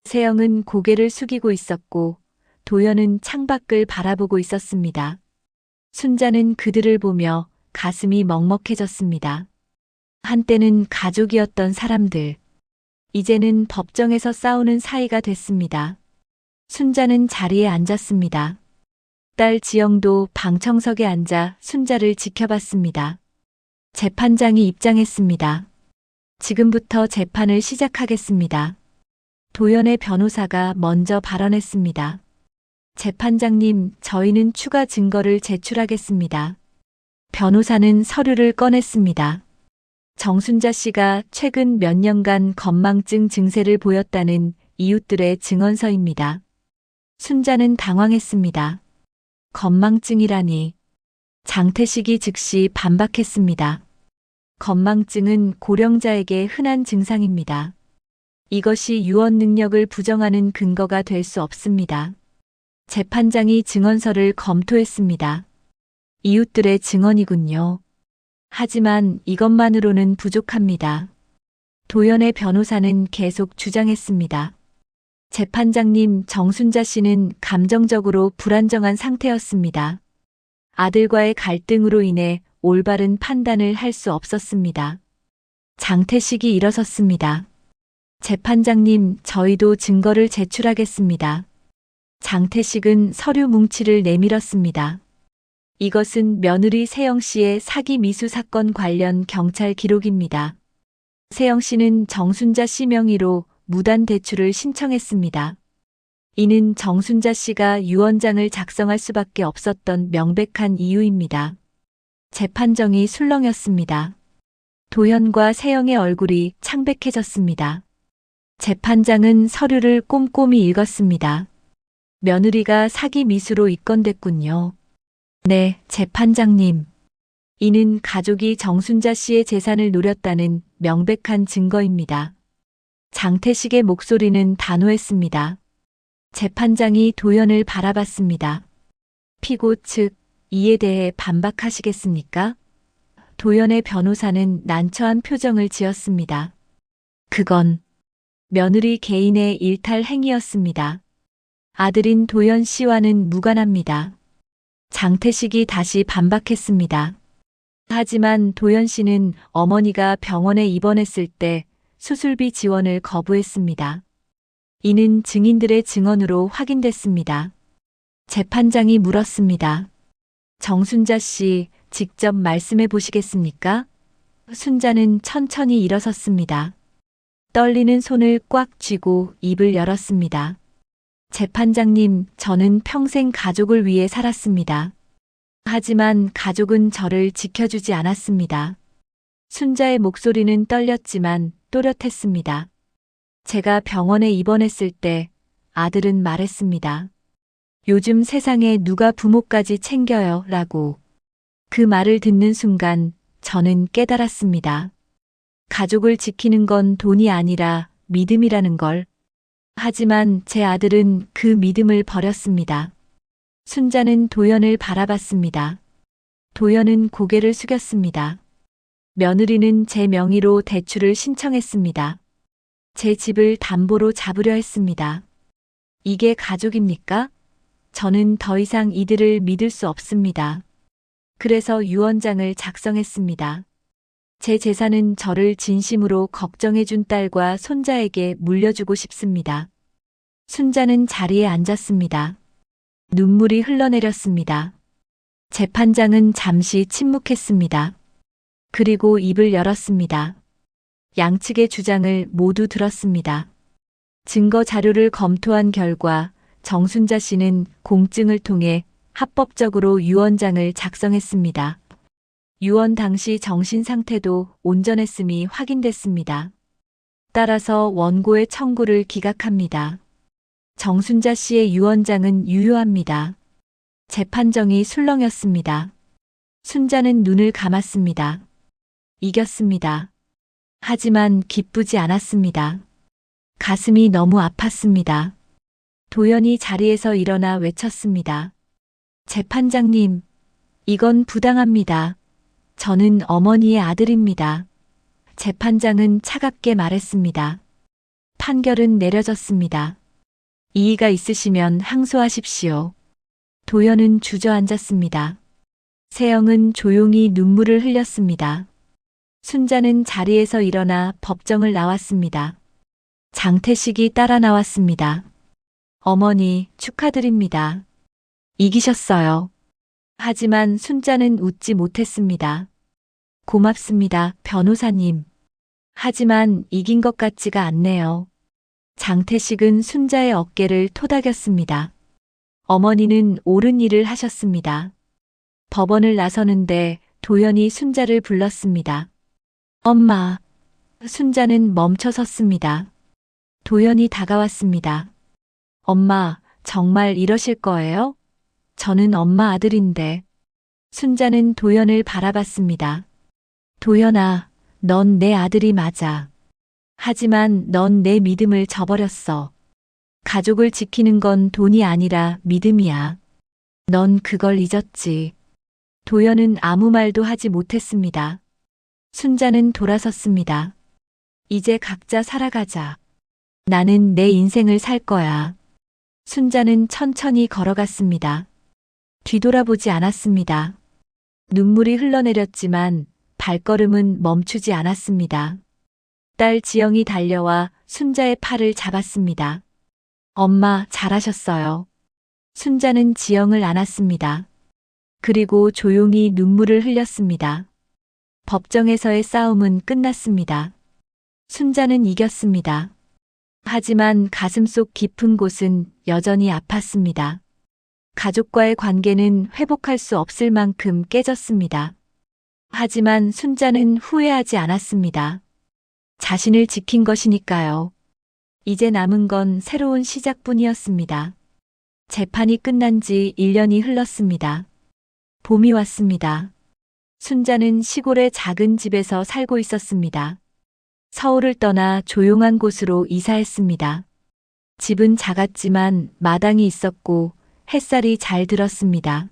세영은 고개를 숙이고 있었고 도현은 창밖을 바라보고 있었습니다. 순자는 그들을 보며 가슴이 먹먹해졌습니다. 한때는 가족이었던 사람들. 이제는 법정에서 싸우는 사이가 됐습니다. 순자는 자리에 앉았습니다. 딸 지영도 방청석에 앉아 순자를 지켜봤습니다. 재판장이 입장했습니다. 지금부터 재판을 시작하겠습니다. 도연의 변호사가 먼저 발언했습니다. 재판장님, 저희는 추가 증거를 제출하겠습니다. 변호사는 서류를 꺼냈습니다. 정순자 씨가 최근 몇 년간 건망증 증세를 보였다는 이웃들의 증언서입니다. 순자는 당황했습니다. 건망증이라니. 장태식이 즉시 반박했습니다. 건망증은 고령자에게 흔한 증상입니다. 이것이 유언 능력을 부정하는 근거가 될 수 없습니다. 재판장이 증언서를 검토했습니다. 이웃들의 증언이군요. 하지만 이것만으로는 부족합니다. 도연의 변호사는 계속 주장했습니다. 재판장님, 정순자 씨는 감정적으로 불안정한 상태였습니다. 아들과의 갈등으로 인해 올바른 판단을 할 수 없었습니다. 장태식이 일어섰습니다. 재판장님, 저희도 증거를 제출하겠습니다. 장태식은 서류 뭉치를 내밀었습니다. 이것은 며느리 세영 씨의 사기 미수 사건 관련 경찰 기록입니다. 세영 씨는 정순자 씨 명의로 무단 대출을 신청했습니다. 이는 정순자 씨가 유언장을 작성할 수밖에 없었던 명백한 이유입니다. 재판정이 술렁였습니다. 도현과 세영의 얼굴이 창백해졌습니다. 재판장은 서류를 꼼꼼히 읽었습니다. 며느리가 사기 미수로 입건됐군요. 네, 재판장님. 이는 가족이 정순자 씨의 재산을 노렸다는 명백한 증거입니다. 장태식의 목소리는 단호했습니다. 재판장이 도연을 바라봤습니다. 피고 측, 이에 대해 반박하시겠습니까? 도연의 변호사는 난처한 표정을 지었습니다. 그건 며느리 개인의 일탈 행위였습니다. 아들인 도연 씨와는 무관합니다. 장태식이 다시 반박했습니다. 하지만 도연 씨는 어머니가 병원에 입원했을 때 수술비 지원을 거부했습니다. 이는 증인들의 증언으로 확인됐습니다. 재판장이 물었습니다. 정순자 씨, 직접 말씀해 보시겠습니까? 순자는 천천히 일어섰습니다. 떨리는 손을 꽉 쥐고 입을 열었습니다. 재판장님, 저는 평생 가족을 위해 살았습니다. 하지만 가족은 저를 지켜주지 않았습니다. 순자의 목소리는 떨렸지만 또렷했습니다. 제가 병원에 입원했을 때 아들은 말했습니다. 요즘 세상에 누가 부모까지 챙겨요 라고. 그 말을 듣는 순간 저는 깨달았습니다. 가족을 지키는 건 돈이 아니라 믿음이라는 걸. 하지만 제 아들은 그 믿음을 버렸습니다. 순자는 도연을 바라봤습니다. 도연은 고개를 숙였습니다. 며느리는 제 명의로 대출을 신청했습니다. 제 집을 담보로 잡으려 했습니다. 이게 가족입니까? 저는 더 이상 이들을 믿을 수 없습니다. 그래서 유언장을 작성했습니다. 제 재산은 저를 진심으로 걱정해준 딸과 손자에게 물려주고 싶습니다. 순자는 자리에 앉았습니다. 눈물이 흘러내렸습니다. 재판장은 잠시 침묵했습니다. 그리고 입을 열었습니다. 양측의 주장을 모두 들었습니다. 증거 자료를 검토한 결과 정순자 씨는 공증을 통해 합법적으로 유언장을 작성했습니다. 유언 당시 정신 상태도 온전했음이 확인됐습니다. 따라서 원고의 청구를 기각합니다. 정순자 씨의 유언장은 유효합니다. 재판정이 술렁였습니다. 순자는 눈을 감았습니다. 이겼습니다. 하지만 기쁘지 않았습니다. 가슴이 너무 아팠습니다. 도연이 자리에서 일어나 외쳤습니다. 재판장님, 이건 부당합니다. 저는 어머니의 아들입니다. 재판장은 차갑게 말했습니다. 판결은 내려졌습니다. 이의가 있으시면 항소하십시오. 도연은 주저앉았습니다. 세영은 조용히 눈물을 흘렸습니다. 순자는 자리에서 일어나 법정을 나왔습니다. 장태식이 따라 나왔습니다. 어머니, 축하드립니다. 이기셨어요. 하지만 순자는 웃지 못했습니다. 고맙습니다, 변호사님. 하지만 이긴 것 같지가 않네요. 장태식은 순자의 어깨를 토닥였습니다. 어머니는 옳은 일을 하셨습니다. 법원을 나서는데 도연이 순자를 불렀습니다. 엄마. 순자는 멈춰 섰습니다. 도연이 다가왔습니다. 엄마, 정말 이러실 거예요? 저는 엄마 아들인데. 순자는 도연을 바라봤습니다. 도연아, 넌 내 아들이 맞아. 하지만 넌 내 믿음을 저버렸어. 가족을 지키는 건 돈이 아니라 믿음이야. 넌 그걸 잊었지. 도연은 아무 말도 하지 못했습니다. 순자는 돌아섰습니다. 이제 각자 살아가자. 나는 내 인생을 살 거야. 순자는 천천히 걸어갔습니다. 뒤돌아보지 않았습니다. 눈물이 흘러내렸지만 발걸음은 멈추지 않았습니다. 딸 지영이 달려와 순자의 팔을 잡았습니다. 엄마, 잘하셨어요. 순자는 지영을 안았습니다. 그리고 조용히 눈물을 흘렸습니다. 법정에서의 싸움은 끝났습니다. 순자는 이겼습니다. 하지만 가슴속 깊은 곳은 여전히 아팠습니다. 가족과의 관계는 회복할 수 없을 만큼 깨졌습니다. 하지만 순자는 후회하지 않았습니다. 자신을 지킨 것이니까요. 이제 남은 건 새로운 시작뿐이었습니다. 재판이 끝난 지 1년이 흘렀습니다. 봄이 왔습니다. 순자는 시골의 작은 집에서 살고 있었습니다. 서울을 떠나 조용한 곳으로 이사했습니다. 집은 작았지만 마당이 있었고 햇살이 잘 들었습니다.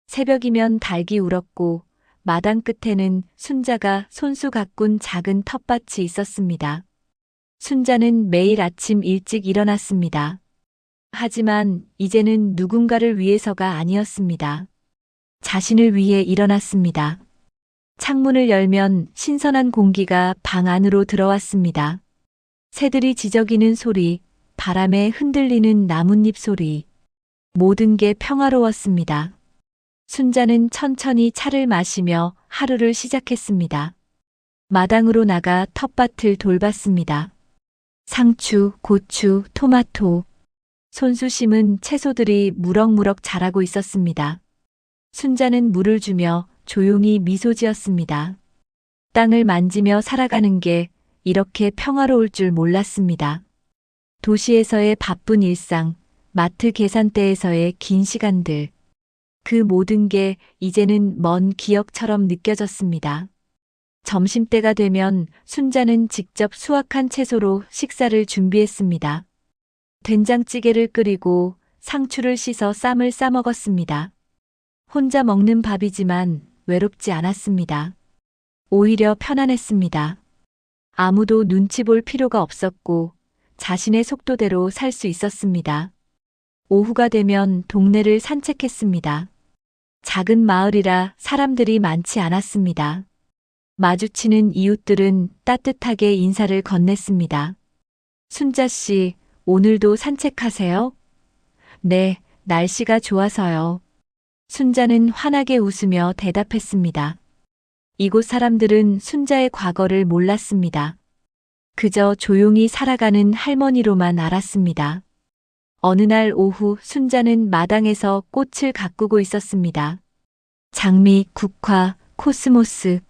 새벽이면 닭이 울었고 마당 끝에는 순자가 손수 가꾼 작은 텃밭이 있었습니다. 순자는 매일 아침 일찍 일어났습니다. 하지만 이제는 누군가를 위해서가 아니었습니다. 자신을 위해 일어났습니다. 창문을 열면 신선한 공기가 방 안으로 들어왔습니다. 새들이 지저귀는 소리, 바람에 흔들리는 나뭇잎 소리. 모든 게 평화로웠습니다. 순자는 천천히 차를 마시며 하루를 시작했습니다. 마당으로 나가 텃밭을 돌봤습니다. 상추, 고추, 토마토. 손수 심은 채소들이 무럭무럭 자라고 있었습니다. 순자는 물을 주며 조용히 미소 지었습니다. 땅을 만지며 살아가는 게 이렇게 평화로울 줄 몰랐습니다. 도시에서의 바쁜 일상, 마트 계산대에서의 긴 시간들. 그 모든 게 이제는 먼 기억처럼 느껴졌습니다. 점심때가 되면 순자는 직접 수확한 채소로 식사를 준비했습니다. 된장찌개를 끓이고 상추를 씻어 쌈을 싸 먹었습니다. 혼자 먹는 밥이지만 외롭지 않았습니다. 오히려 편안했습니다. 아무도 눈치 볼 필요가 없었고 자신의 속도대로 살 수 있었습니다. 오후가 되면 동네를 산책했습니다. 작은 마을이라 사람들이 많지 않았습니다. 마주치는 이웃들은 따뜻하게 인사를 건넸습니다. 순자 씨, 오늘도 산책하세요? 네, 날씨가 좋아서요. 순자는 환하게 웃으며 대답했습니다. 이곳 사람들은 순자의 과거를 몰랐습니다. 그저 조용히 살아가는 할머니로만 알았습니다. 어느 날 오후 순자는 마당에서 꽃을 가꾸고 있었습니다. 장미, 국화, 코스모스.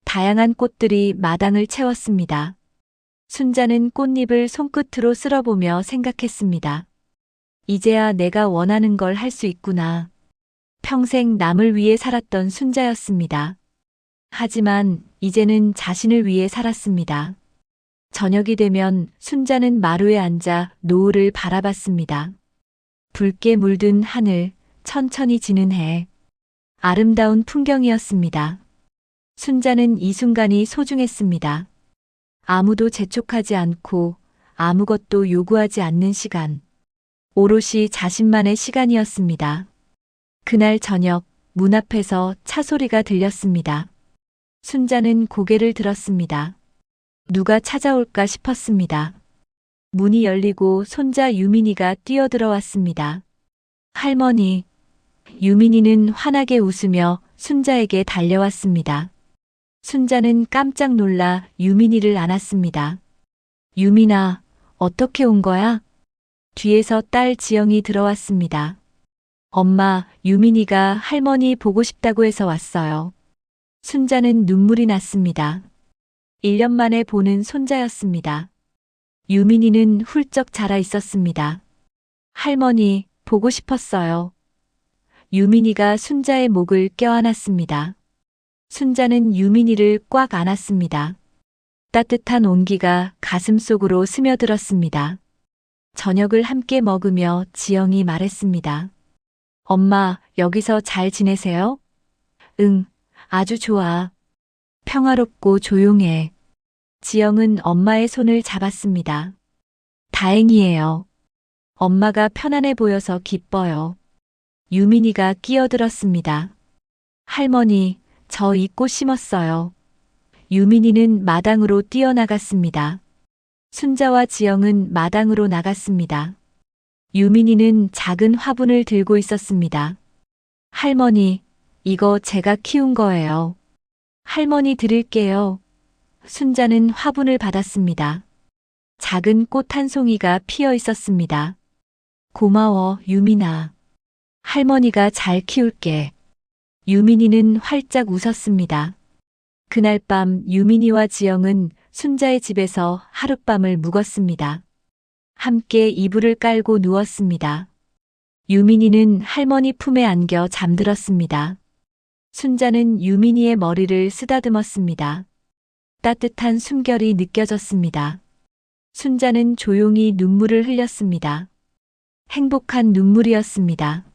다양한 꽃들이 마당을 채웠습니다. 순자는 꽃잎을 손끝으로 쓸어보며 생각했습니다. 이제야 내가 원하는 걸 할 수 있구나. 평생 남을 위해 살았던 순자였습니다. 하지만 이제는 자신을 위해 살았습니다. 저녁이 되면 순자는 마루에 앉아 노을을 바라봤습니다. 붉게 물든 하늘, 천천히 지는 해. 아름다운 풍경이었습니다. 순자는 이 순간이 소중했습니다. 아무도 재촉하지 않고 아무것도 요구하지 않는 시간. 오롯이 자신만의 시간이었습니다. 그날 저녁 문 앞에서 차 소리가 들렸습니다. 순자는 고개를 들었습니다. 누가 찾아올까 싶었습니다. 문이 열리고 손자 유민이가 뛰어들어왔습니다. 할머니. 유민이는 환하게 웃으며 순자에게 달려왔습니다. 순자는 깜짝 놀라 유민이를 안았습니다. 유민아, 어떻게 온 거야? 뒤에서 딸 지영이 들어왔습니다. 엄마, 유민이가 할머니 보고 싶다고 해서 왔어요. 순자는 눈물이 났습니다. 1년 만에 보는 손자였습니다. 유민이는 훌쩍 자라 있었습니다. 할머니, 보고 싶었어요. 유민이가 순자의 목을 껴안았습니다. 순자는 유민이를 꽉 안았습니다. 따뜻한 온기가 가슴 속으로 스며들었습니다. 저녁을 함께 먹으며 지영이 말했습니다. 엄마, 여기서 잘 지내세요? 응, 아주 좋아. 평화롭고 조용해. 지영은 엄마의 손을 잡았습니다. 다행이에요. 엄마가 편안해 보여서 기뻐요. 유민이가 끼어들었습니다. 할머니, 저 이 꽃 심었어요. 유민이는 마당으로 뛰어나갔습니다. 순자와 지영은 마당으로 나갔습니다. 유민이는 작은 화분을 들고 있었습니다. 할머니, 이거 제가 키운 거예요. 할머니 드릴게요. 순자는 화분을 받았습니다. 작은 꽃 한 송이가 피어 있었습니다. 고마워, 유민아. 할머니가 잘 키울게. 유민이는 활짝 웃었습니다. 그날 밤 유민이와 지영은 순자의 집에서 하룻밤을 묵었습니다. 함께 이불을 깔고 누웠습니다. 유민이는 할머니 품에 안겨 잠들었습니다. 순자는 유민이의 머리를 쓰다듬었습니다. 따뜻한 숨결이 느껴졌습니다. 순자는 조용히 눈물을 흘렸습니다. 행복한 눈물이었습니다.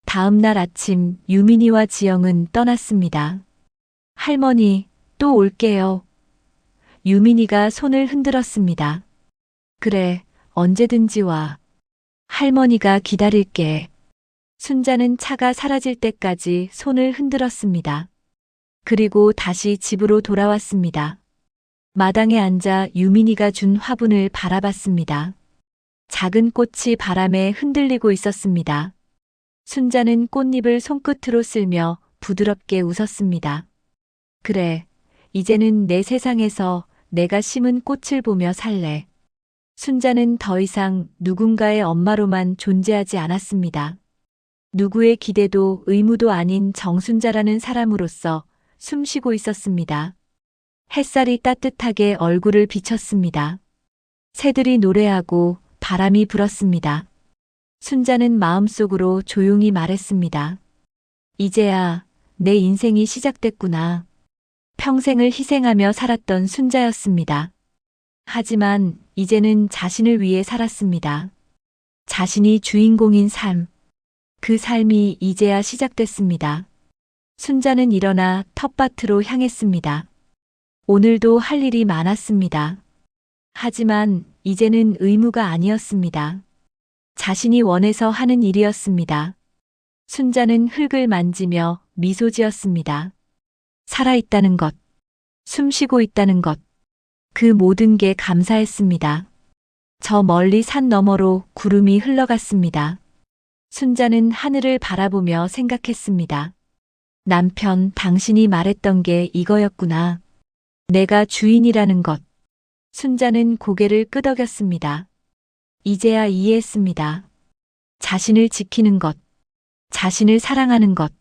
다음 날 아침 유민이와 지영은 떠났습니다. 할머니, 또 올게요. 유민이가 손을 흔들었습니다. 그래, 언제든지 와. 할머니가 기다릴게. 순자는 차가 사라질 때까지 손을 흔들었습니다. 그리고 다시 집으로 돌아왔습니다. 마당에 앉아 유민이가 준 화분을 바라봤습니다. 작은 꽃이 바람에 흔들리고 있었습니다. 순자는 꽃잎을 손끝으로 쓸며 부드럽게 웃었습니다. 그래, 이제는 내 세상에서 내가 심은 꽃을 보며 살래. 순자는 더 이상 누군가의 엄마로만 존재하지 않았습니다. 누구의 기대도 의무도 아닌 정순자라는 사람으로서 숨쉬고 있었습니다. 햇살이 따뜻하게 얼굴을 비쳤습니다. 새들이 노래하고 바람이 불었습니다. 순자는 마음속으로 조용히 말했습니다. 이제야 내 인생이 시작됐구나. 평생을 희생하며 살았던 순자였습니다. 하지만 이제는 자신을 위해 살았습니다. 자신이 주인공인 삶. 그 삶이 이제야 시작됐습니다. 순자는 일어나 텃밭으로 향했습니다. 오늘도 할 일이 많았습니다. 하지만 이제는 의무가 아니었습니다. 자신이 원해서 하는 일이었습니다. 순자는 흙을 만지며 미소 지었습니다. 살아있다는 것, 숨쉬고 있다는 것, 그 모든 게 감사했습니다. 저 멀리 산 너머로 구름이 흘러갔습니다. 순자는 하늘을 바라보며 생각했습니다. 남편, 당신이 말했던 게 이거였구나. 내가 주인이라는 것. 순자는 고개를 끄덕였습니다. 이제야 이해했습니다. 자신을 지키는 것, 자신을 사랑하는 것.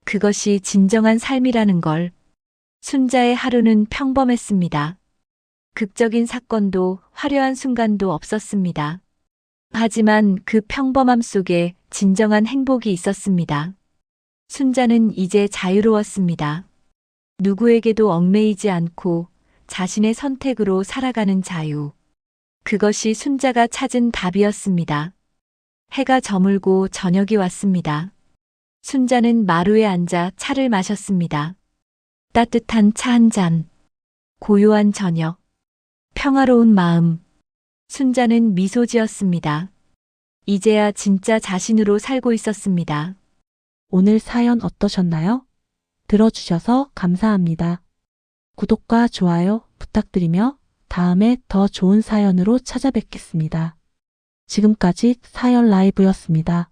그것이 진정한 삶이라는 걸. 순자의 하루는 평범했습니다. 극적인 사건도 화려한 순간도 없었습니다. 하지만 그 평범함 속에 진정한 행복이 있었습니다. 순자는 이제 자유로웠습니다. 누구에게도 얽매이지 않고 자신의 선택으로 살아가는 자유. 그것이 순자가 찾은 답이었습니다. 해가 저물고 저녁이 왔습니다. 순자는 마루에 앉아 차를 마셨습니다. 따뜻한 차 한 잔. 고요한 저녁. 평화로운 마음. 순자는 미소 지었습니다. 이제야 진짜 자신으로 살고 있었습니다.
오늘 사연 어떠셨나요? 들어주셔서 감사합니다. 구독과 좋아요 부탁드리며 다음에 더 좋은 사연으로 찾아뵙겠습니다. 지금까지 사연 라이브였습니다.